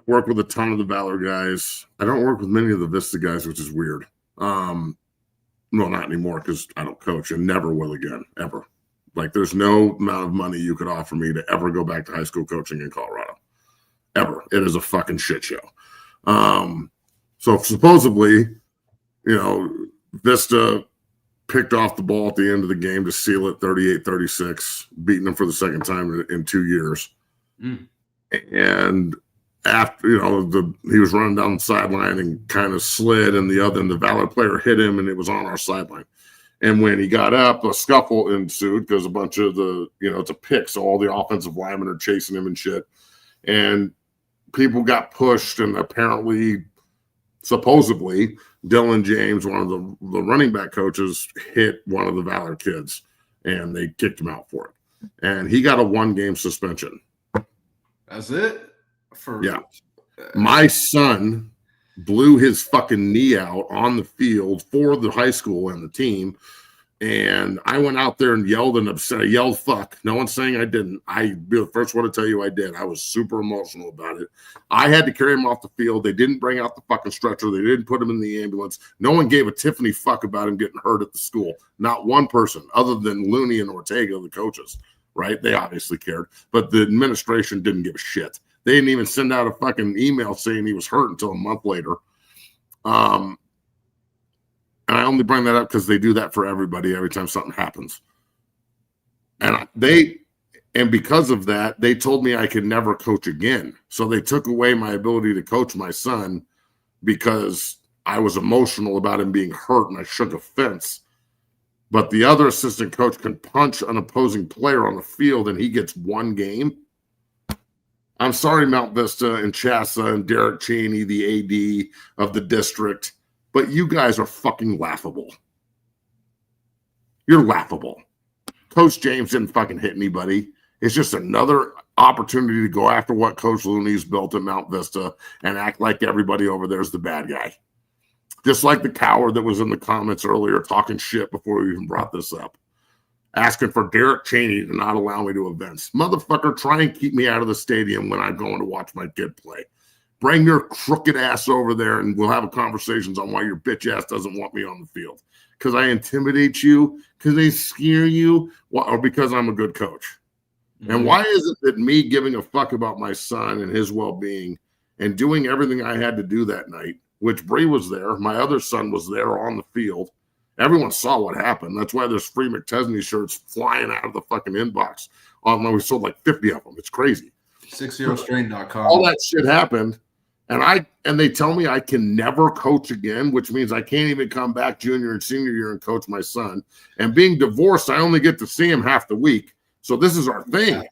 work with a ton of the Valor guys. I don't work with many of the Vista guys, which is weird. Well, not anymore because I don't coach and never will again, ever. Like, there's no amount of money you could offer me to ever go back to high school coaching in Colorado. Ever. It is a fucking shit show. So supposedly, Vista picked off the ball at the end of the game to seal it 38-36, beating them for the second time in 2 years. And after, he was running down the sideline and kind of slid, and the Valor player hit him, and it was on our sideline. And when he got up, a scuffle ensued because a bunch of it's a pick, so all the offensive linemen are chasing him and shit. And people got pushed, and apparently, supposedly, Dylan James, one of the running back coaches, hit one of the Valor kids, and they kicked him out for it. And he got a 1-game suspension. That's it? My son blew his fucking knee out on the field for the high school and the team, And I went out there and yelled and upset. I yelled fuck. No one's saying I didn't. I'd be the first one to tell you I did. I was super emotional about it. I had to carry him off the field. They didn't bring out the fucking stretcher. They didn't put him in the ambulance. No one gave a Tiffany fuck about him getting hurt at the school. Not one person other than Looney and Ortega, the coaches, right? They obviously cared. But the administration didn't give a shit. They didn't even send out a fucking email saying he was hurt until a month later. And I only bring that up because they do that for everybody every time something happens. And because of that, they told me I could never coach again. So they took away my ability to coach my son because I was emotional about him being hurt and I shook a fence. But the other assistant coach can punch an opposing player on the field and he gets one game. I'm sorry, Mount Vista and Chassa and Derek Cheney, the AD of the district, but you guys are fucking laughable. You're laughable. Coach James didn't fucking hit anybody. It's just another opportunity to go after what Coach Looney's built at Mount Vista and act like everybody over there is the bad guy. Just like the coward that was in the comments earlier talking shit before we even brought this up. Asking for Derek Cheney to not allow me to events. Motherfucker, try and keep me out of the stadium when I'm going to watch my kid play. Bring your crooked ass over there and we'll have conversations on why your bitch ass doesn't want me on the field. Because I intimidate you, because they scare you, or because I'm a good coach. Mm-hmm. And why is it that me giving a fuck about my son and his well-being and doing everything I had to do that night, which Bree was there, my other son was there on the field. Everyone saw what happened. That's why there's free McTesney shirts flying out of the fucking inbox. We sold like 50 of them. It's crazy. 60strain.com. All that shit happened. And they tell me I can never coach again, which means I can't even come back junior and senior year and coach my son. And being divorced, I only get to see him half the week. So this is our thing.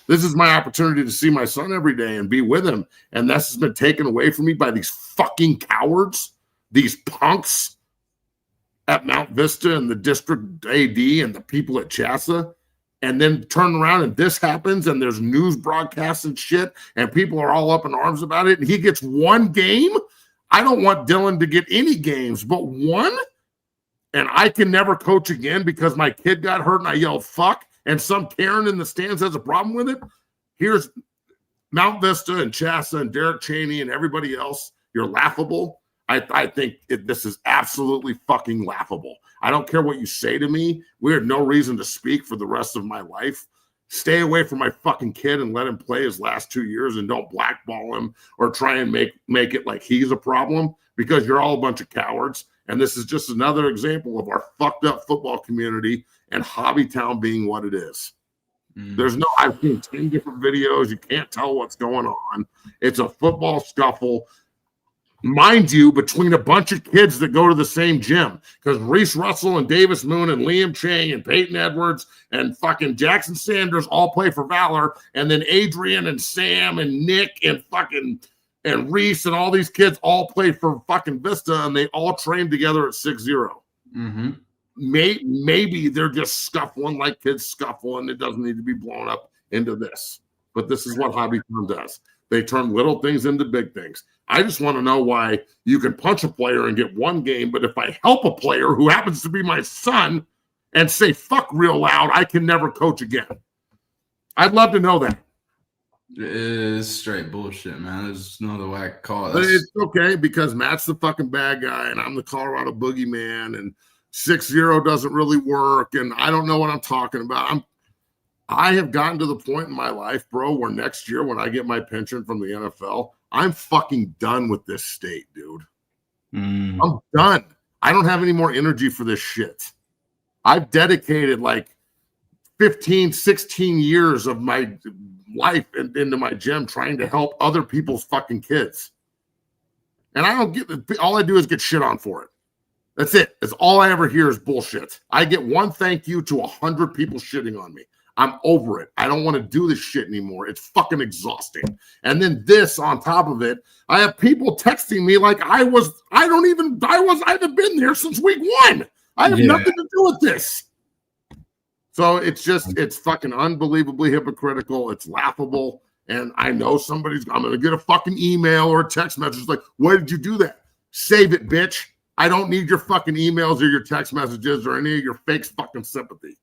This is my opportunity to see my son every day and be with him. And this has been taken away from me by these fucking cowards, these punks at Mount Vista and the district AD and the people at Chassa. And then turn around and this happens and there's news broadcasts and shit and people are all up in arms about it and he gets one game. I don't want Dylan to get any games, but one. And I can never coach again because my kid got hurt and I yelled fuck and some Karen in the stands has a problem with it. Here's Mount Vista and Chassa and Derek Cheney and everybody else. You're laughable. I think this is absolutely fucking laughable. I don't care what you say to me. We have no reason to speak for the rest of my life. Stay away from my fucking kid and let him play his last 2 years and don't blackball him or try and make it like he's a problem because you're all a bunch of cowards. And this is just another example of our fucked up football community and Hobbytown being what it is. I've seen 10 different videos. You can't tell what's going on. It's a football scuffle. Mind you, between a bunch of kids that go to the same gym, because Reese Russell and Davis Moon and Liam Chang and Peyton Edwards and fucking Jackson Sanders all play for Valor, and then Adrian and Sam and Nick and Reese and all these kids all play for fucking Vista, and they all train together at 6-0. Mm-hmm. Maybe they're just scuffling like kids scuffle, and it doesn't need to be blown up into this. But this is what Hobbytown does. They turn little things into big things. I just want to know why you can punch a player and get one game, but if I help a player who happens to be my son and say fuck real loud, I can never coach again. I'd love to know that. It is straight bullshit, man. There's no other way I can call it. But it's okay because Matt's the fucking bad guy and I'm the Colorado boogeyman and 6-0 doesn't really work and I don't know what I'm talking about. I have gotten to the point in my life, bro, where next year when I get my pension from the NFL, I'm fucking done with this state, dude. I'm done. I don't have any more energy for this shit. I've dedicated like 15, 16 years of my life into my gym trying to help other people's fucking kids. And I don't get all I do is get shit on for it. That's it. That's all I ever hear is bullshit. I get one thank you to 100 people shitting on me. I'm over it. I don't want to do this shit anymore. It's fucking exhausting. And then this on top of it, I have people texting me like I haven't been there since week 1. I have nothing to do with this. So it's fucking unbelievably hypocritical. It's laughable. And I know I'm going to get a fucking email or a text message like, why did you do that? Save it, bitch. I don't need your fucking emails or your text messages or any of your fake fucking sympathy.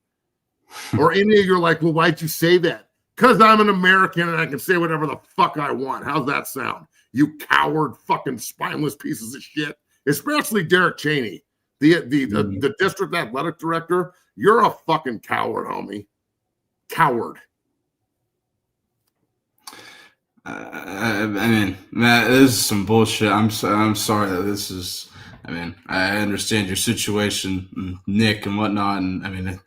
Or any of your like, well, why'd you say that? Because I'm an American and I can say whatever the fuck I want. How's that sound? You coward fucking spineless pieces of shit. Especially Derek Cheney, the district athletic director. You're a fucking coward, homie. Coward. I mean, Matt, this is some bullshit. I'm sorry that this is. I mean, I understand your situation, Nick, and whatnot, and I mean,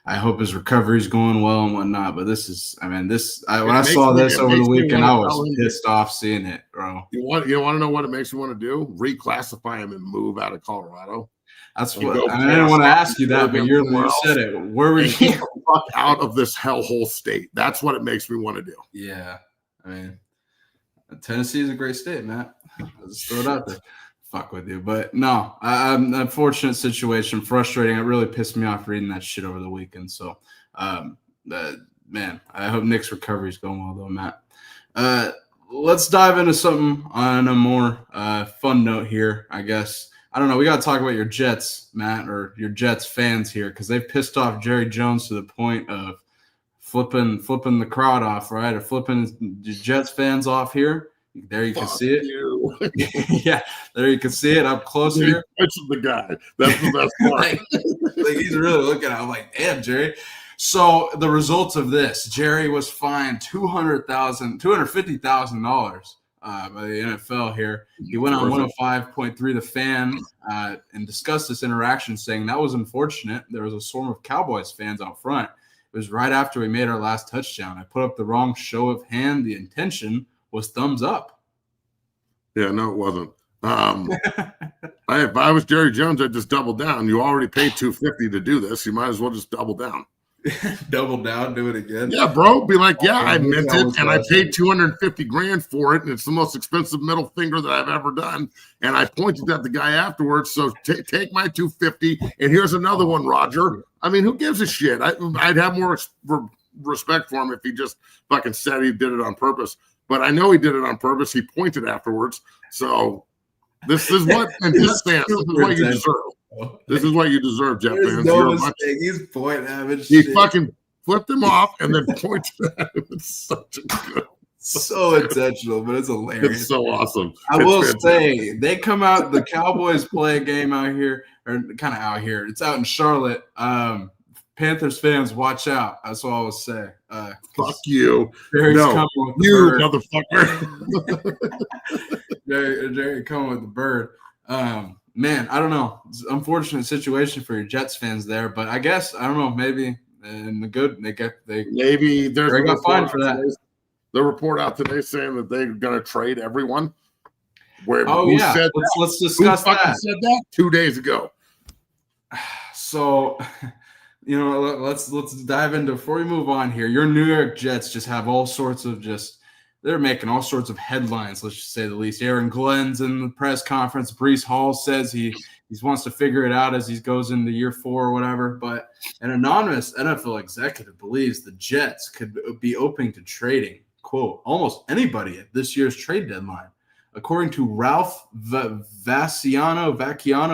I hope his recovery's going well and whatnot. But this is, I mean, when I saw this over the weekend, I was pissed off seeing it, bro. You want to know what it makes you want to do? Reclassify him and move out of Colorado. That's what I didn't want to ask you that, but you said it. Where were you? Fuck out of this hellhole state. That's what it makes me want to do. Yeah, I mean, Tennessee is a great state, Matt. I'll just throw it out there. Fuck with you, but no, I'm an unfortunate situation, frustrating. It really pissed me off reading that shit over the weekend. So, man, I hope Nick's recovery is going well, though, Matt. Let's dive into something on a more fun note here, I guess. I don't know. We got to talk about your Jets, Matt, or your Jets fans here, because they've pissed off Jerry Jones to the point of flipping the crowd off, right? Or flipping the Jets fans off here. There you can see it. Yeah, there you can see it up close here. Which is the guy? That's the best part. like he's really looking at it. I'm like, damn, Jerry. So the results of this, Jerry was fined $250,000 by the NFL here. He went on 105.3 The Fan and discussed this interaction, saying that was unfortunate. There was a swarm of Cowboys fans out front. It was right after we made our last touchdown. I put up the wrong show of hand. The intention was thumbs up. Yeah, no, it wasn't. If I was Jerry Jones, I'd just double down. You already paid $250 to do this. You might as well just double down. Double down, do it again. Yeah, bro. Be like, yeah, I meant it, and I paid $250,000 for it, and it's the most expensive middle finger that I've ever done. And I pointed at the guy afterwards. So take my $250, and here's another one, Roger. I mean, who gives a shit? I'd have more respect for him if he just fucking said he did it on purpose. But I know he did it on purpose. He pointed afterwards. So this is what, and his fans, this is what you deserve. This is what you deserve, Jet fans. No mistake. He's pointing at him. He fucking flipped him off and then pointed at him. It's such a good. So intentional, but it's hilarious. It's so awesome. I will say, they come out, the Cowboys play a game out here, or kind of out here. It's out in Charlotte. Panthers fans, watch out. That's all I will say. Fuck you. Jerry's coming with the bird. Motherfucker. Jerry coming with the bird. Man, I don't know. It's an unfortunate situation for your Jets fans there, but I guess, I don't know, maybe in the good, maybe there's a got fined for that. The report out today saying that they're going to trade everyone. Let's discuss that. Said that 2 days ago. So, let's dive into, before we move on here, your New York Jets just have all sorts of they're making all sorts of headlines, let's just say the least. Aaron Glenn's in the press conference. Breece Hall says he wants to figure it out as he goes into year 4 or whatever. But an anonymous NFL executive believes the Jets could be open to trading, quote, almost anybody at this year's trade deadline. According to Ralph Vacchiano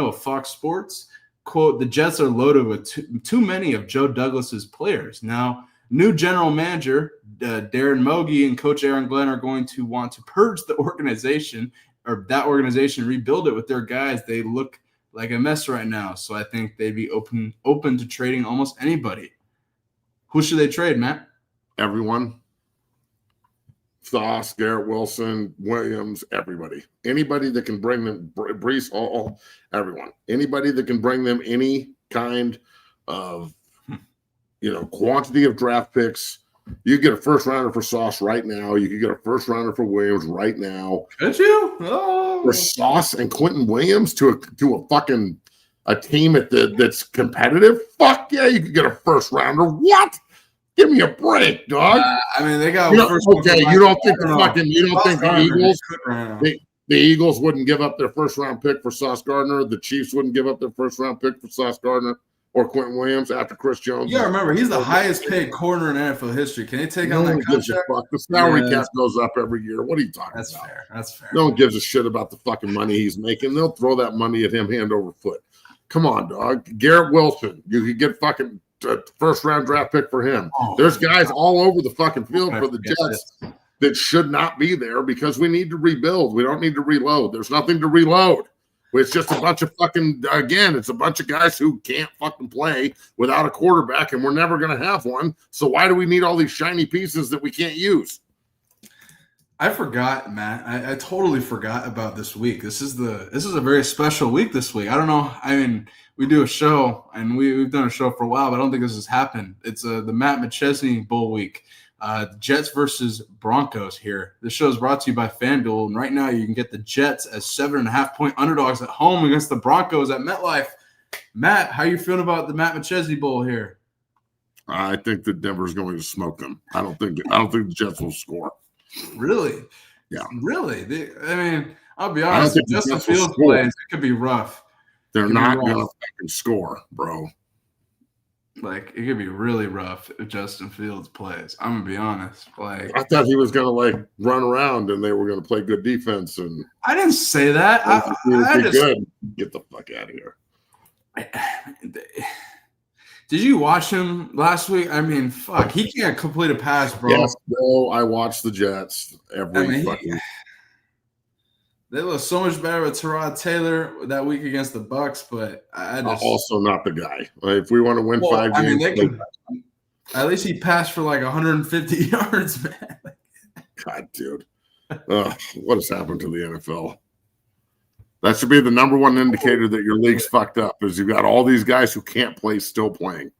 of Fox Sports, quote, the Jets are loaded with too many of Joe Douglas's players. Now, new general manager Darren Mogi and coach Aaron Glenn are going to want to purge the organization, or that organization, rebuild it with their guys. They look like a mess right now. So I think they'd be open to trading almost anybody. Who should they trade, Matt? Everyone. Sauce, Garrett Wilson, Williams, everybody. Anybody that can bring them, Breece Hall, everyone. Anybody that can bring them any kind of, quantity of draft picks. You could get a first rounder for Sauce right now. You could get a first rounder for Williams right now. Could you? Oh. For Sauce and Quentin Williams to a fucking a team that's competitive? Fuck yeah, you could get a first rounder. What? Give me a break, dog. They got first. Okay, you don't think the Eagles wouldn't give up their first round pick for Sauce Gardner? The Chiefs wouldn't give up their first round pick for Sauce Gardner? or Quentin Williams after Chris Jones. You gotta remember, he's the highest paid corner in NFL history. Can he take no on that one gives a contract? fuck. The salary cap goes up every year. What are you talking That's about? fair. That's fair. No one gives a shit about the fucking money he's making. They'll throw that money at him hand over foot. Come on, dog. Garrett Wilson, you could get fucking first round draft pick for him. There's guys all over the fucking field for the Jets that should not be there because we need to rebuild. We don't need to reload. There's nothing to reload. It's just a bunch of fucking, again, it's a bunch of guys who can't fucking play without a quarterback, and we're never going to have one. So why do we need all these shiny pieces that we can't use? I forgot, Matt. I totally forgot about this week. This is a very special week this week. I don't know. I mean, we do a show, and we've done a show for a while, but I don't think this has happened. It's the Matt McChesney Bowl week. Jets versus Broncos here. This show is brought to you by FanDuel, and right now you can get the Jets as 7.5-point underdogs at home against the Broncos at MetLife. Matt, how you feeling about the Matt McChesney Bowl here? I think that Denver's going to smoke them. I don't think the Jets will score. Really? Yeah. Really? I mean, I'll be honest. If Justin Fields plays, it could be rough. They're not going to fucking score, bro. Like, it could be really rough if Justin Fields plays. I'm gonna be honest. Like, I thought he was gonna like run around and they were gonna play good defense. And I didn't say that. I just good. Get the fuck out of here. Did you watch him last week? I mean, fuck, he can't complete a pass, bro. Yes, bro. I watch the Jets every fucking. They look so much better with Tyrod Taylor that week against the Bucks, but I just also not the guy. Like, if we want to win 5 games, at least he passed for like 150 yards, man. God, dude, what has happened to the NFL? That should be the number one indicator that your league's fucked up. Is you've got all these guys who can't play still playing.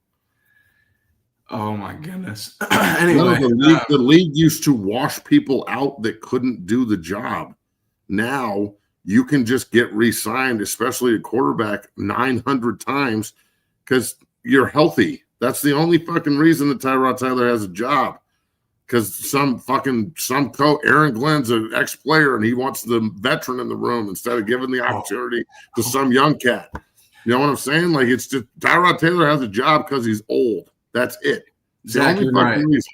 Oh my goodness. Anyway, the league used to wash people out that couldn't do the job. Now you can just get re-signed, especially a quarterback, 900 times because you're healthy. That's the only fucking reason that Tyrod Taylor has a job. Because some coach, Aaron Glenn's an ex-player, and he wants the veteran in the room instead of giving the opportunity to some young cat. You know what I'm saying? Like, it's just Tyrod Taylor has a job because he's old. That's it. It's Zach, the only fucking reason.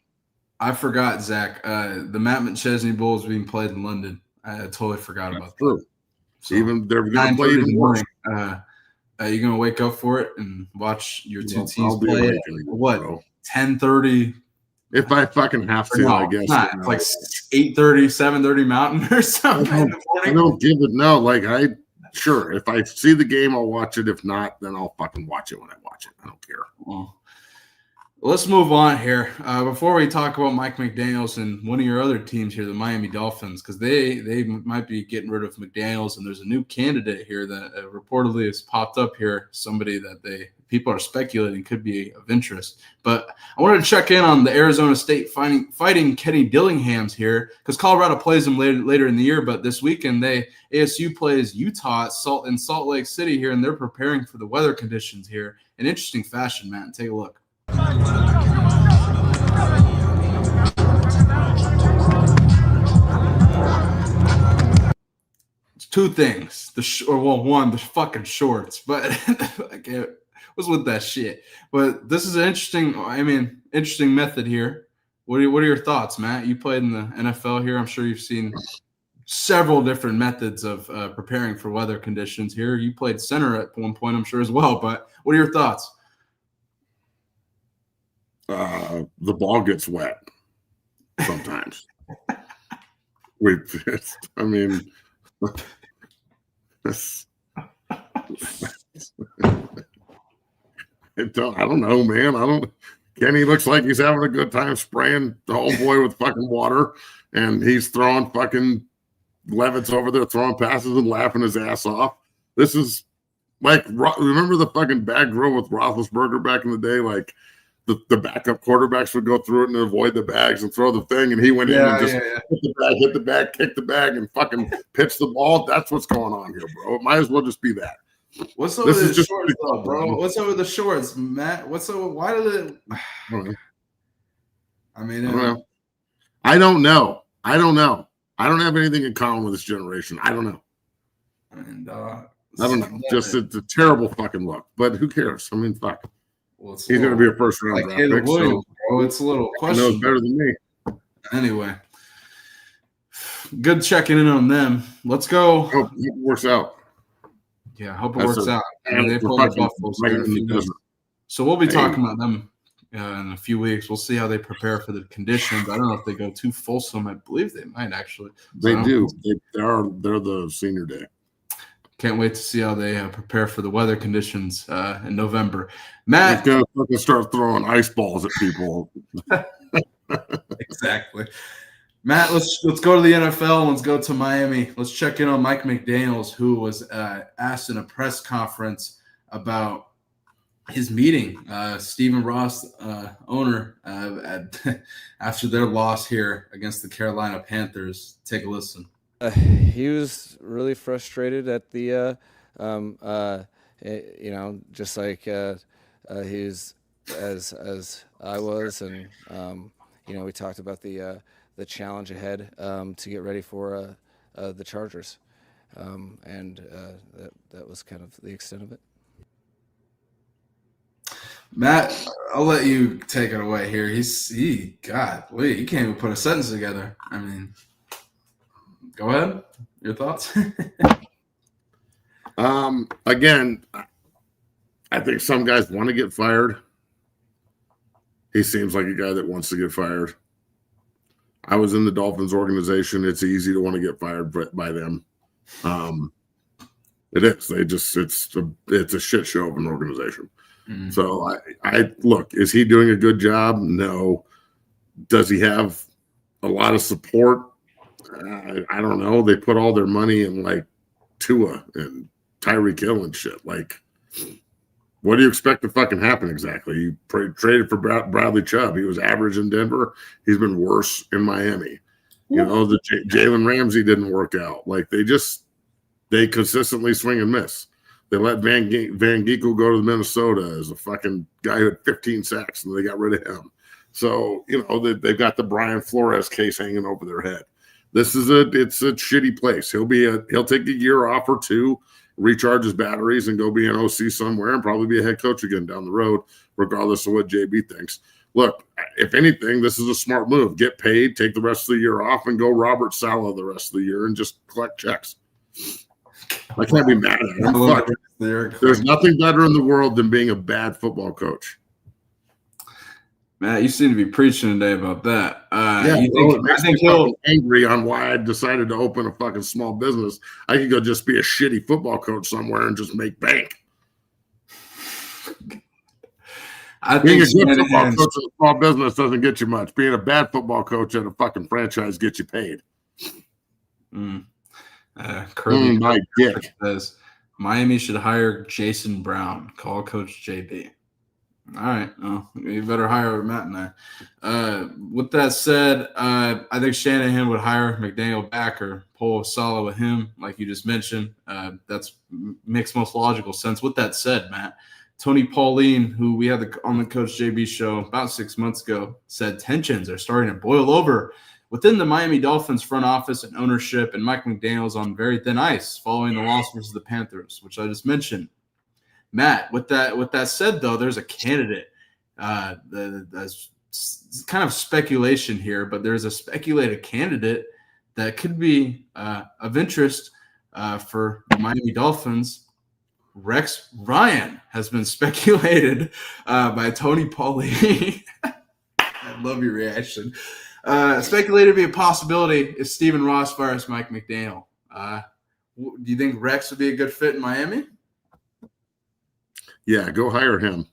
I forgot, Zach. The Matt McChesney Bowl is being played in London. I totally forgot about that. True. So even they're going to play even worse. You're going to wake up for it and watch your two teams play at what, 10:30? If I fucking have to, I guess. It's like 8:30, 7:30 Mountain or something in the morning. I don't give it. No, like sure. If I see the game, I'll watch it. If not, then I'll fucking watch it when I watch it. I don't care. Well, let's move on here. Before we talk about Mike McDaniels and one of your other teams here, the Miami Dolphins, because they might be getting rid of McDaniels, and there's a new candidate here that reportedly has popped up here, somebody that people are speculating could be of interest. But I wanted to check in on the Arizona State fighting Kenny Dillingham's here, because Colorado plays them later in the year, but this weekend ASU plays Utah in Salt Lake City here, and they're preparing for the weather conditions here in interesting fashion, Matt. Take a look. It's two things. One, the fucking shorts, but I was with that shit. But this is an interesting method here. What are your thoughts, Matt? You played in the NFL here. I'm sure you've seen several different methods of preparing for weather conditions here. You played center at one point, I'm sure, as well. But what are your thoughts? The ball gets wet sometimes. I don't know, man. Kenny looks like he's having a good time spraying the whole boy with fucking water, and he's throwing fucking Levitt's over there throwing passes and laughing his ass off. This is like, remember the fucking bag drill with Roethlisberger back in the day? Like, the backup quarterbacks would go through it and avoid the bags and throw the thing, and he went in and just hit the bag, kicked the bag, and fucking pitched the ball. That's what's going on here, bro. It might as well just be that. What's up with the shorts, though, bro? What's up with the shorts, Matt? What's up? Why did it? I don't know. I don't have anything in common with this generation. I don't know. And I don't know. Just it's a terrible fucking look. But who cares? I mean, fuck. Well, it's He's going to be a first round like draft Caleb pick. Williams, So bro. It's a little he knows question. better than me. Anyway, good checking in on them. Let's go. Hope it works out. Yeah, I hope it That's works a- out. and They we're pull the fucking Buffaloes right here in a in the few minutes. business. So we'll be Hey. talking about them in a few weeks. We'll see how they prepare for the conditions. I don't know if they go too fulsome. I believe they might actually. They So do. They're the senior day. Can't wait to see how they prepare for the weather conditions in November. He's Matt, going to fucking start throwing ice balls at people. exactly. Matt, let's go to the NFL. Let's go to Miami. Let's check in on Mike McDaniels, who was asked in a press conference about his meeting. Stephen Ross, owner, after their loss here against the Carolina Panthers. Take a listen. He was really frustrated at the, just like he's as I was, and we talked about the challenge ahead to get ready for the Chargers, and that was kind of the extent of it. Matt, I'll let you take it away here. He can't even put a sentence together. I mean, go ahead. Your thoughts? Again, I think some guys want to get fired. He seems like a guy that wants to get fired. I was in the Dolphins organization. It's easy to want to get fired by them. It is. It's a shit show of an organization. Mm-hmm. So I look, is he doing a good job? No. Does he have a lot of support? I don't know. They put all their money in like Tua and Tyreek Hill and shit. Like, what do you expect to fucking happen exactly? You traded for Bradley Chubb. He was average in Denver. He's been worse in Miami. You know, the Jalen Ramsey didn't work out. Like, they consistently swing and miss. They let Van Ginkel go to Minnesota as a fucking guy who had 15 sacks, and they got rid of him. So, they've got the Brian Flores case hanging over their head. It's a shitty place. He'll take a year off or two, recharge his batteries, and go be an OC somewhere and probably be a head coach again down the road, regardless of what JB thinks. Look, if anything, this is a smart move. Get paid, take the rest of the year off, and go Robert Saleh the rest of the year and just collect checks. I can't be mad at him. Fuck. There's nothing better in the world than being a bad football coach. Matt, you seem to be preaching today about that. I think he'll angry on why I decided to open a fucking small business. I could go just be a shitty football coach somewhere and just make bank. Being a good football coach in a small business doesn't get you much. Being a bad football coach at a fucking franchise gets you paid. Kirby my dick says Miami should hire Jason Brown. Call Coach JB. All right, well, you better hire Matt and I. With that said, I think Shanahan would hire McDaniel back or pull Saleh with him, like you just mentioned. That's makes most logical sense. With that said, Matt, Tony Pauline, who we had on the Coach JB show about 6 months ago, said tensions are starting to boil over within the Miami Dolphins front office and ownership, and Mike McDaniel's on very thin ice following the loss versus the Panthers, which I just mentioned. Matt, with that said, though, there's a candidate. That's kind of speculation here, but there's a speculated candidate that could be of interest for the Miami Dolphins. Rex Ryan has been speculated by Tony Pauline. I love your reaction. Speculated to be a possibility if Stephen Ross fires Mike McDaniel. Do you think Rex would be a good fit in Miami? Yeah, go hire him.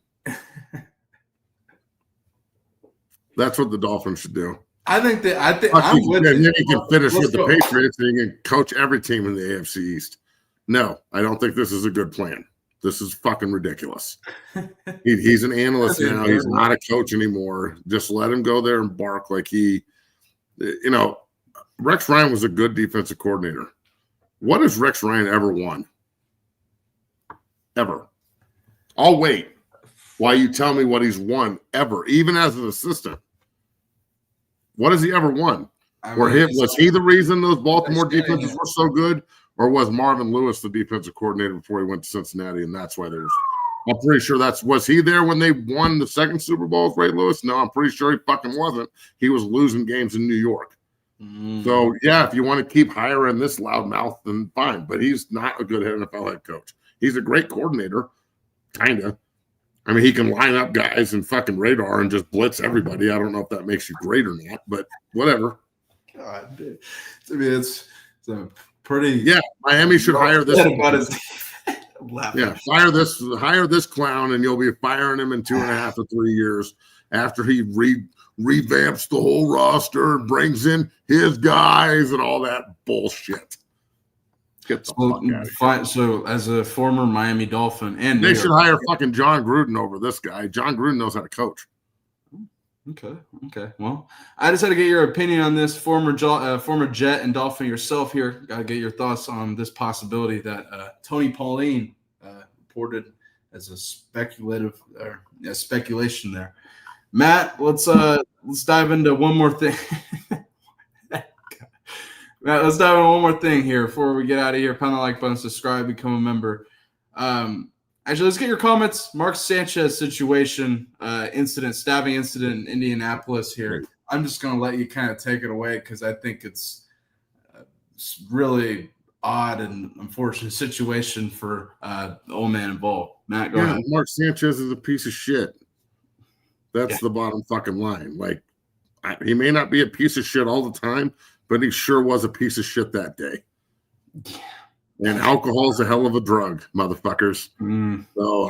That's what the Dolphins should do. I think I'm with you. And then he can finish Let's with go. the Patriots and he can coach every team in the AFC East. No, I don't think this is a good plan. This is fucking ridiculous. He's an analyst now. He's not a coach anymore. Just let him go there and bark like Rex Ryan was a good defensive coordinator. What has Rex Ryan ever won? Ever. I'll wait while you tell me what he's won ever, even as an assistant. What has he ever won? Was he the reason those Baltimore defenses were so good, Or was Marvin Lewis the defensive coordinator before he went to Cincinnati, and that's why there was – I'm pretty sure was he there when they won the second Super Bowl with Ray Lewis? No, I'm pretty sure he fucking wasn't. He was losing games in New York. So, yeah, if you want to keep hiring this loudmouth, then fine. But he's not a good NFL head coach. He's a great coordinator, kind of. I mean, he can line up guys and fucking radar and just blitz everybody. I don't know if that makes you great or not, but whatever. God, dude. I mean, it's a pretty. Yeah, Miami should hire this. Hire this clown, and you'll be firing him in 2.5 to 3 years after he revamps the whole roster and brings in his guys and all that bullshit. Get the fuck out of here. So, as a former Miami Dolphin, and they should hire fucking John Gruden over this guy. John Gruden knows how to coach. Okay. Well, I just had to get your opinion on this, former Jet and Dolphin yourself here. Got to get your thoughts on this possibility that Tony Pauline reported as a speculation there. Matt, let's dive into one more thing. Matt, let's dive into one more thing here before we get out of here. Pound the like button, subscribe, become a member. Actually, let's get your comments. Mark Sanchez situation, stabbing incident in Indianapolis here. I'm just going to let you kind of take it away because I think it's really odd and unfortunate situation for the old man involved. Matt, go ahead. Mark Sanchez is a piece of shit. That's the bottom fucking line. Like, he may not be a piece of shit all the time, but he sure was a piece of shit that day. Yeah. And alcohol is a hell of a drug, motherfuckers. So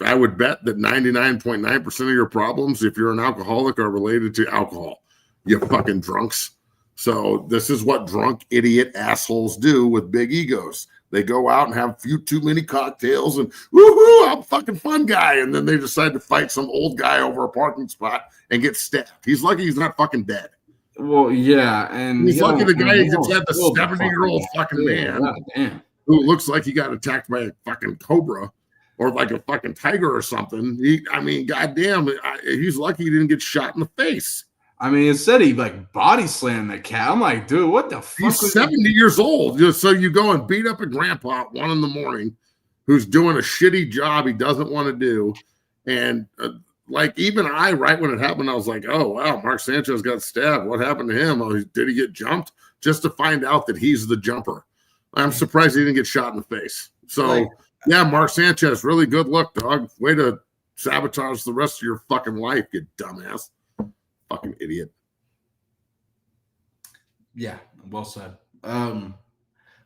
I would bet that 99.9% of your problems, if you're an alcoholic, are related to alcohol. You fucking drunks. So this is what drunk idiot assholes do with big egos. They go out and have a few too many cocktails and woohoo, I'm a fucking fun guy. And then they decide to fight some old guy over a parking spot and get stabbed. He's lucky he's not fucking dead. Well, yeah, and he's lucky the guy just had the 70-year-old fucking man who looks like he got attacked by a fucking cobra or like a fucking tiger or something. Goddamn, he's lucky he didn't get shot in the face. I mean, it said he like body slammed the cat. I'm like, dude, what the fuck? He's 70 years old. So you go and beat up a grandpa at 1 a.m. who's doing a shitty job he doesn't want to do, and like even right when it happened, I was like, oh, wow, Mark Sanchez got stabbed. What happened to him? Oh, did he get jumped? Just to find out that he's the jumper. I'm surprised he didn't get shot in the face. So, Mark Sanchez, really good luck, dog. Way to sabotage the rest of your fucking life, you dumbass. Fucking idiot. Yeah, well said.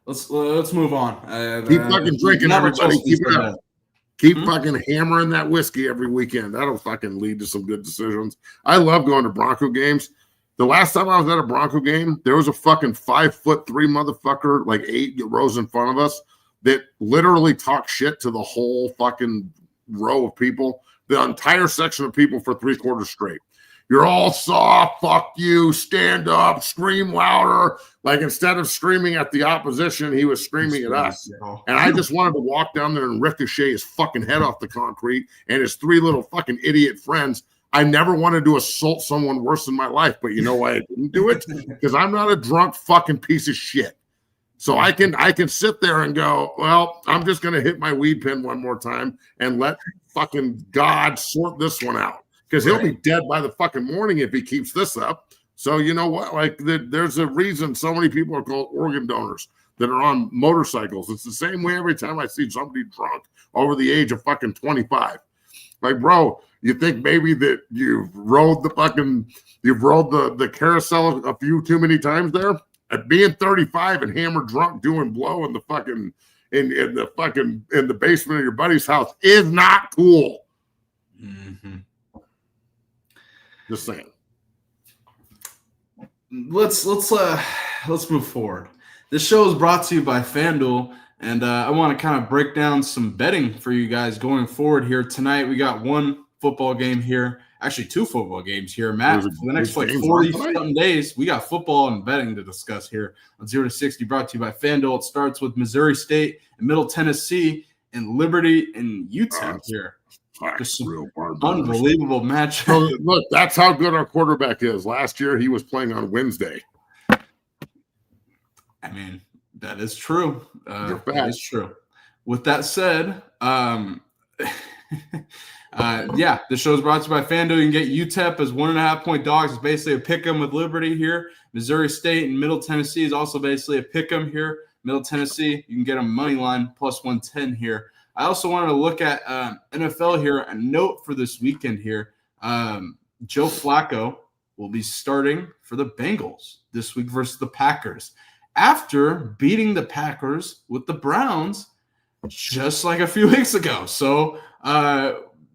Let's move on. Keep fucking drinking, everybody. Keep it up. Keep fucking hammering that whiskey every weekend. That'll fucking lead to some good decisions. I love going to Bronco games. The last time I was at a Bronco game, there was a fucking 5'3" motherfucker, like 8 rows in front of us, that literally talked shit to the whole fucking row of people, the entire section of people for 3 quarters straight. You're all soft, fuck you, stand up, scream louder. Like instead of screaming at the opposition, he was screaming at us. And I just wanted to walk down there and ricochet his fucking head off the concrete and his 3 little fucking idiot friends. I never wanted to assault someone worse in my life, but you know why I didn't do it? Because I'm not a drunk fucking piece of shit. So I can sit there and go, well, I'm just going to hit my weed pen one more time and let fucking God sort this one out. Because he'll be dead by the fucking morning if he keeps this up. So you know what? Like there's a reason so many people are called organ donors that are on motorcycles. It's the same way every time I see somebody drunk over the age of fucking 25. Like, bro, you think maybe that you've rode the carousel a few too many times there? At being 35 and hammered drunk doing blow in the fucking in the basement of your buddy's house is not cool. Mm-hmm. Just saying. Let's move forward. This show is brought to you by FanDuel, and I want to kind of break down some betting for you guys going forward here tonight. We got 1 football game here, actually 2 football games here. Matt, for the next 40-something days, we got football and betting to discuss here on 0 to 60. Brought to you by FanDuel. It starts with Missouri State and Middle Tennessee and Liberty and UTEP here. Just real unbelievable match. So, look, that's how good our quarterback is. Last year, he was playing on Wednesday. I mean, That is true. You're That fat. is true. With that said, yeah, the show is brought to you by FanDuel. You can get UTEP as 1.5-point dogs. It's basically a pick 'em with Liberty here. Missouri State and Middle Tennessee is also basically a pick 'em here. Middle Tennessee, you can get a money line plus 110 here. I also wanted to look at NFL here. A note for this weekend here. Joe Flacco will be starting for the Bengals this week versus the Packers after beating the Packers with the Browns just like a few weeks ago. So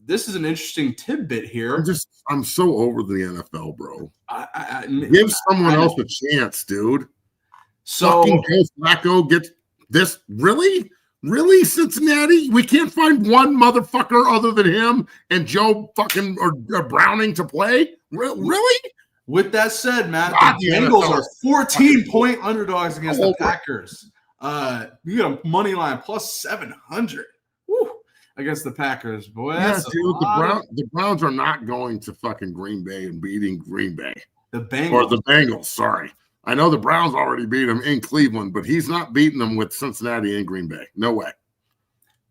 this is an interesting tidbit here. I'm so over the NFL, bro. Give someone else a chance, dude. So fucking Joe Flacco gets this. Really, Cincinnati? We can't find one motherfucker other than him and Joe fucking or Browning to play? Really? With that said, Matt, the the Bengals NFL are 14-point underdogs against the Packers. You got a money line plus 700 against the Packers. Boy, that's dude. The Browns are not going to fucking Green Bay and beating Green Bay. The Bengals. Or the Bengals, sorry. I know the Browns already beat him in Cleveland, but he's not beating them with Cincinnati and Green Bay. No way.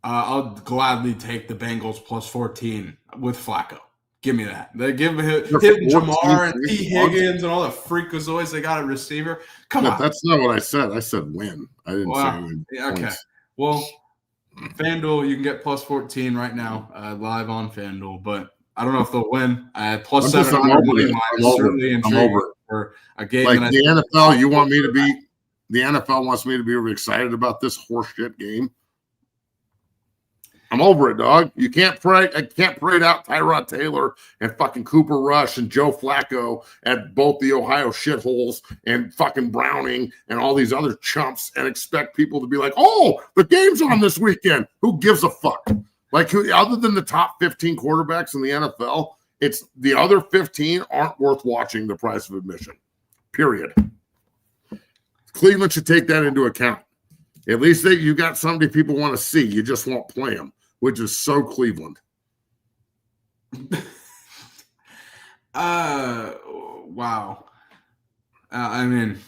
I'll gladly take the Bengals plus 14 with Flacco. Give me that. They give him Jamar and T. Higgins and all the freakazoids they got at receiver. Come on. That's not what I said. I said win. I didn't say win. Okay. Points. Well, FanDuel, you can get plus 14 right now live on FanDuel, but I don't know if they'll win. Plus 700 money line is certainly intriguing for a game. Like the NFL, you want me to be – the NFL wants me to be excited about this horseshit game. I'm over it, dog. I can't parade out Tyrod Taylor and fucking Cooper Rush and Joe Flacco at both the Ohio shitholes and fucking Browning and all these other chumps and expect people to be like, oh, the game's on this weekend. Who gives a fuck? Like, other than the top 15 quarterbacks in the NFL, it's the other 15 aren't worth watching the price of admission, period. Cleveland should take that into account. At least you got somebody people want to see. You just won't play them, which is so Cleveland. Wow. I mean,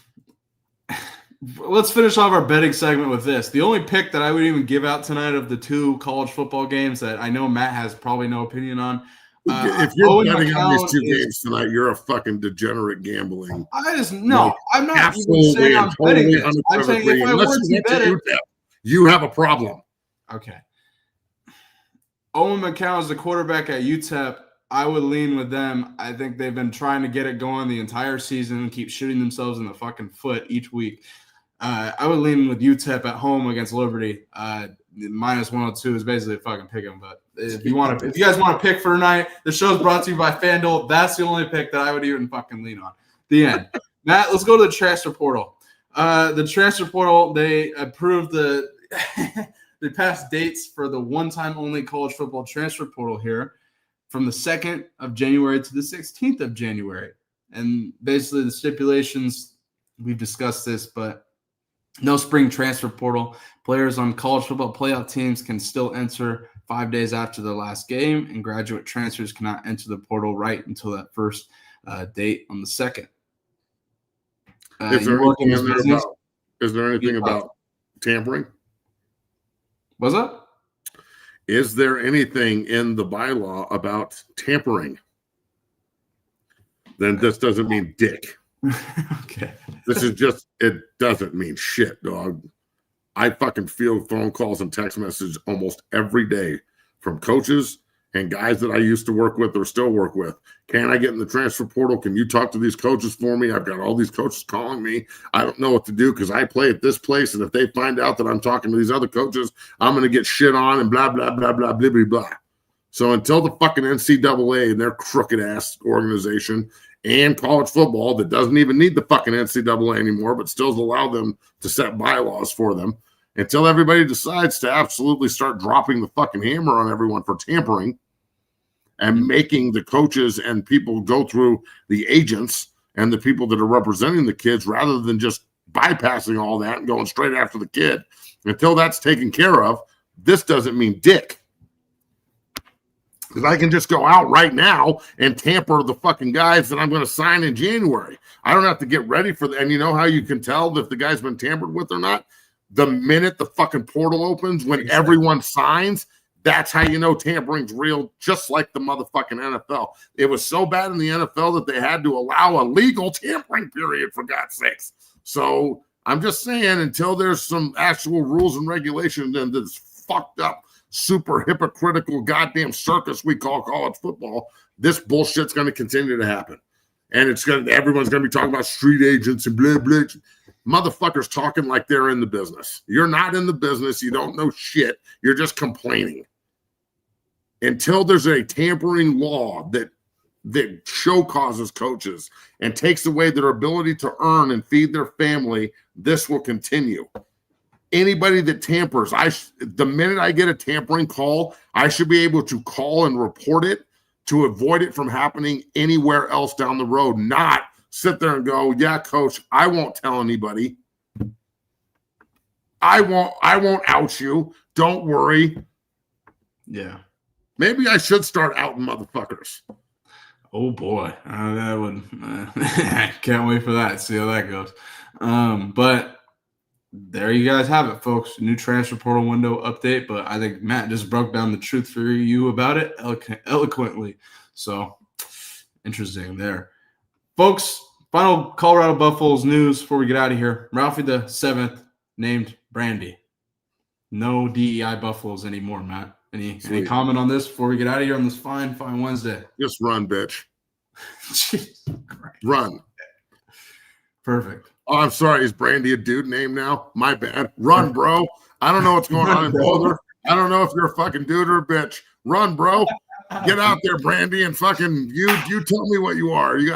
let's finish off our betting segment with this. The only pick that I would even give out tonight of the two college football games that I know Matt has probably no opinion on. If you're betting on these two games tonight, you're a fucking degenerate gambling. I'm not even saying I'm betting this. I'm saying if I were to bet it, you have a problem. Okay. Owen McCown is the quarterback at UTEP. I would lean with them. I think they've been trying to get it going the entire season and keep shooting themselves in the fucking foot each week. I would lean with UTEP at home against Liberty. Minus 102 is basically a fucking pick 'em. But if you guys want to pick for tonight, the show's brought to you by FanDuel. That's the only pick that I would even fucking lean on. The end. Matt, let's go to the transfer portal. The transfer portal, they approved they passed dates for the one-time only college football transfer portal here from the 2nd of January to the 16th of January. And basically the stipulations, we've discussed this, but no spring transfer portal. Players on college football playoff teams can still enter 5 days after the last game, and graduate transfers cannot enter the portal right until that first date on the 2nd. Is there anything about tampering? What's up? Is there anything in the bylaw about tampering? Then this doesn't mean dick. Okay. This is just, it doesn't mean shit, dog. I fucking field phone calls and text messages almost every day from coaches and guys that I used to work with or still work with. Can I get in the transfer portal? Can you talk to these coaches for me? I've got all these coaches calling me. I don't know what to do because I play at this place, and if they find out that I'm talking to these other coaches, I'm going to get shit on and blah, blah, blah, blah, blah, blah, blah. So until the fucking NCAA and their crooked-ass organization and college football that doesn't even need the fucking NCAA anymore but still allow them to set bylaws for them, until everybody decides to absolutely start dropping the fucking hammer on everyone for tampering and making the coaches and people go through the agents and the people that are representing the kids rather than just bypassing all that and going straight after the kid. Until that's taken care of, this doesn't mean dick. Because I can just go out right now and tamper the fucking guys that I'm going to sign in January. I don't have to get ready for that. And you know how you can tell if the guy's been tampered with or not? The minute the fucking portal opens, when everyone signs, that's how you know tampering's real, just like the motherfucking NFL. It was so bad in the NFL that they had to allow a legal tampering period, for God's sakes. So I'm just saying, until there's some actual rules and regulations and this fucked up, super hypocritical goddamn circus we call college football, this bullshit's going to continue to happen. And everyone's going to be talking about street agents and blah, blah. Motherfuckers talking like they're in the business. You're not in the business. You don't know shit. You're just complaining. Until there's a tampering law that show causes coaches and takes away their ability to earn and feed their family, this will continue. Anybody that tampers, the minute I get a tampering call, I should be able to call and report it to avoid it from happening anywhere else down the road, not sit there and go, yeah, coach, I won't tell anybody. I won't out you. Don't worry. Yeah. Maybe I should start outing motherfuckers. Oh boy. That would can't wait for that. See how that goes. But there you guys have it, folks. New transfer portal window update. But I think Matt just broke down the truth for you about it eloquently. So interesting there. Folks, final Colorado Buffaloes news before we get out of here. Ralphie the 7th named Brandy. No DEI Buffaloes anymore, Matt. Any comment on this before we get out of here on this fine Wednesday? Just run, bitch. Jesus Christ. Run. Perfect. Oh, I'm sorry. Is Brandy a dude name now? My bad. Run, bro. I don't know what's going on in Boulder. I don't know if you're a fucking dude or a bitch. Run, bro. Get out there, Brandy, and fucking you tell me what you are. You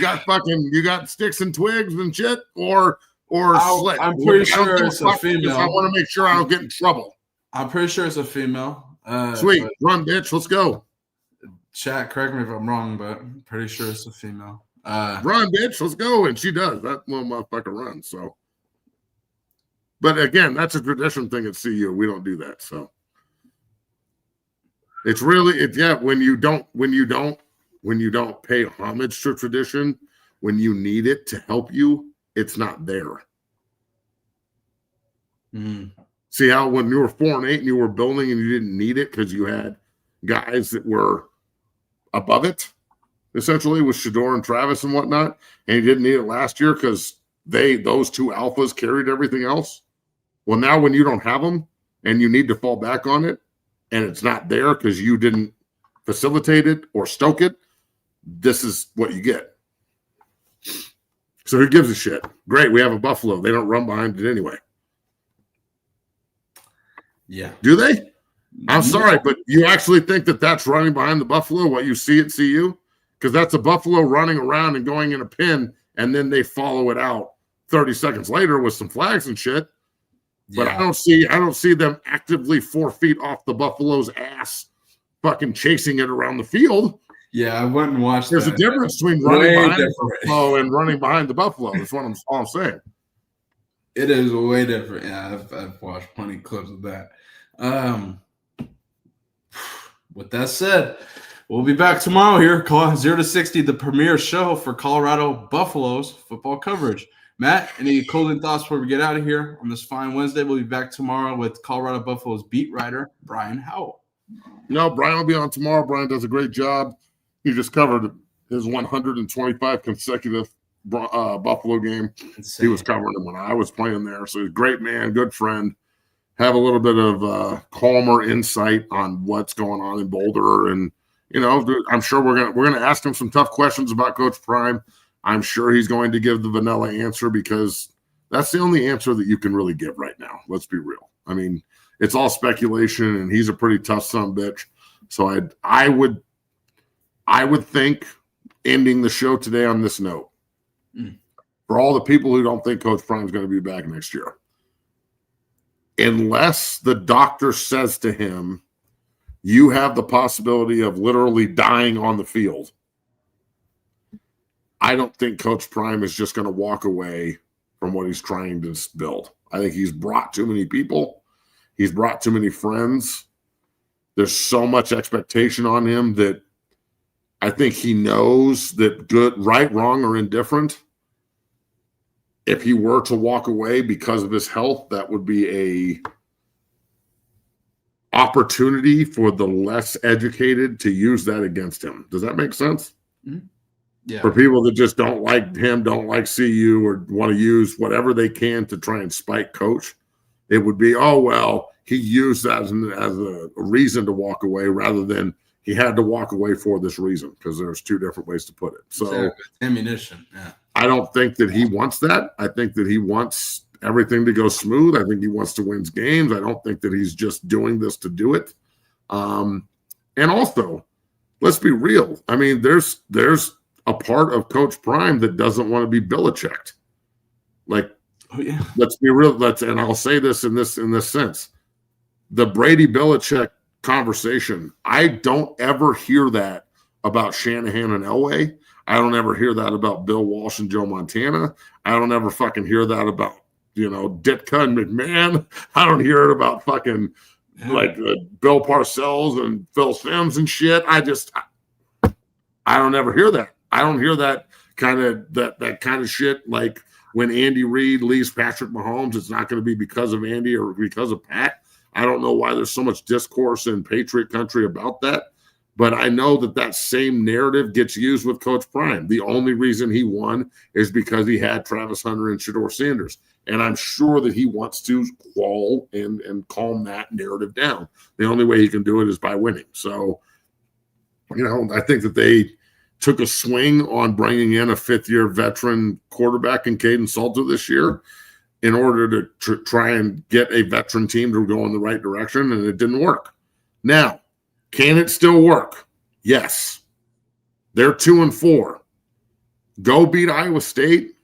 got sticks and twigs and shit, or slick. I'm pretty sure it's a female. I want to make sure I don't get in trouble. I'm pretty sure it's a female. Sweet. Run, bitch. Let's go. Chat, correct me if I'm wrong, but I'm pretty sure it's a female. Run, bitch. Let's go. And she does. That little motherfucker runs. So, but again, that's a tradition thing at CU. We don't do that. So it's really when you don't pay homage to tradition, when you need it to help you, it's not there. See how when you were 4-8 and you were building and you didn't need it because you had guys that were above it, essentially with Shador and Travis and whatnot, and you didn't need it last year because those two alphas carried everything else. Well, now when you don't have them and you need to fall back on it and it's not there because you didn't facilitate it or stoke it, this is what you get. So who gives a shit? Great, we have a Buffalo. They don't run behind it anyway. Yeah. Do they? I'm sorry, but you actually think that that's running behind the Buffalo, what you see at CU? Because that's a Buffalo running around and going in a pin, and then they follow it out 30 seconds later with some flags and shit. But I don't see them actively 4 feet off the Buffalo's ass fucking chasing it around the field. Yeah, I went and watched There's a difference between running behind the Buffalo and running behind the Buffalo. That's what I'm saying. It is way different. Yeah, I've watched plenty of clips of that. With that said, we'll be back tomorrow here. 0 to 60, the premier show for Colorado Buffaloes football coverage. Matt, any closing thoughts before we get out of here on this fine Wednesday? We'll be back tomorrow with Colorado Buffaloes beat writer Brian Howell. No, Brian will be on tomorrow. Brian does a great job. He just covered his 125 consecutive Buffalo game. Insane. He was covering them when I was playing there. So he's a great man, good friend. Have a little bit of calmer insight on what's going on in Boulder, and I'm sure we're gonna ask him some tough questions about Coach Prime. I'm sure he's going to give the vanilla answer because that's the only answer that you can really give right now. Let's be real. I mean, it's all speculation, and he's a pretty tough son of a bitch. So I would think ending the show today on this note for all the people who don't think Coach Prime is going to be back next year. Unless the doctor says to him, you have the possibility of literally dying on the field, I don't think Coach Prime is just going to walk away from what he's trying to build. I think he's brought too many people. He's brought too many friends. There's so much expectation on him that I think he knows that good, right, wrong, or indifferent, if he were to walk away because of his health, that would be a opportunity for the less educated to use that against him. Does that make sense? Mm-hmm. Yeah. For people that just don't like him, don't like CU, or want to use whatever they can to try and spike coach, it would be, oh, well, he used that as a reason to walk away rather than he had to walk away for this reason, because there's two different ways to put it. So exactly. Ammunition. Yeah. I don't think that he wants that. I think that he wants everything to go smooth. I think he wants to win games. I don't think that he's just doing this to do it. And also, let's be real. I mean, there's a part of Coach Prime that doesn't want to be Belichicked. Like, oh, yeah. Let's be real. And I'll say this in this sense. The Brady Belichick conversation, I don't ever hear that about Shanahan and Elway. I don't ever hear that about Bill Walsh and Joe Montana. I don't ever fucking hear that about, Ditka and McMahon. I don't hear it about fucking Bill Parcells and Phil Simms and shit. I don't ever hear that. I don't hear that kind of shit. Like when Andy Reid leaves Patrick Mahomes, it's not going to be because of Andy or because of Pat. I don't know why there's so much discourse in Patriot country about that. But I know that same narrative gets used with Coach Prime. The only reason he won is because he had Travis Hunter and Shedeur Sanders. And I'm sure that he wants to quell and calm that narrative down. The only way he can do it is by winning. So, I think that they took a swing on bringing in a fifth-year veteran quarterback in Caden Salter this year in order to try and get a veteran team to go in the right direction, and it didn't work. Now, can it still work? Yes. They're 2-4. Go beat Iowa State,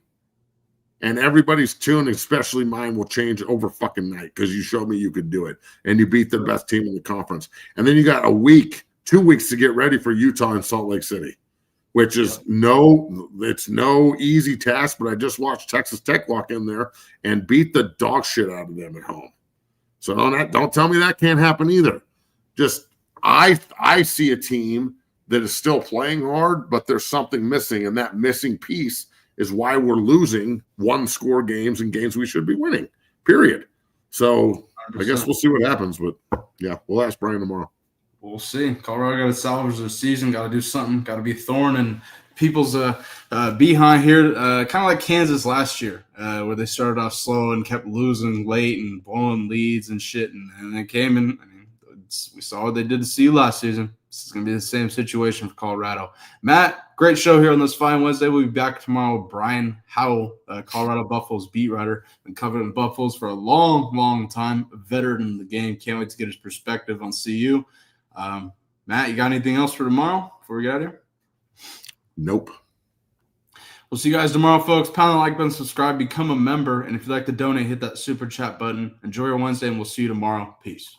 and everybody's tune, especially mine, will change over fucking night because you showed me you could do it, and you beat the best team in the conference. And then you got 2 weeks to get ready for Utah and Salt Lake City, which is it's no easy task, but I just watched Texas Tech walk in there and beat the dog shit out of them at home. So don't tell me that can't happen either. Just I see a team that is still playing hard, but there's something missing, and that missing piece is why we're losing one-score games and games we should be winning, period. So 100%. I guess we'll see what happens, but, yeah, we'll ask Brian tomorrow. We'll see. Colorado got to salvage their season, got to do something, got to be thorn in people's behind here, kind of like Kansas last year, where they started off slow and kept losing late and blowing leads and shit, and they came in. We saw what they did to CU last season. This is going to be the same situation for Colorado. Matt, great show here on this fine Wednesday. We'll be back tomorrow with Brian Howell, Colorado Buffaloes beat writer, been covering Buffaloes for a long, long time, a veteran in the game. Can't wait to get his perspective on CU. Matt, you got anything else for tomorrow before we get out of here? Nope. We'll see you guys tomorrow, folks. Pound the like button, subscribe, become a member. And if you'd like to donate, hit that super chat button. Enjoy your Wednesday, and we'll see you tomorrow. Peace.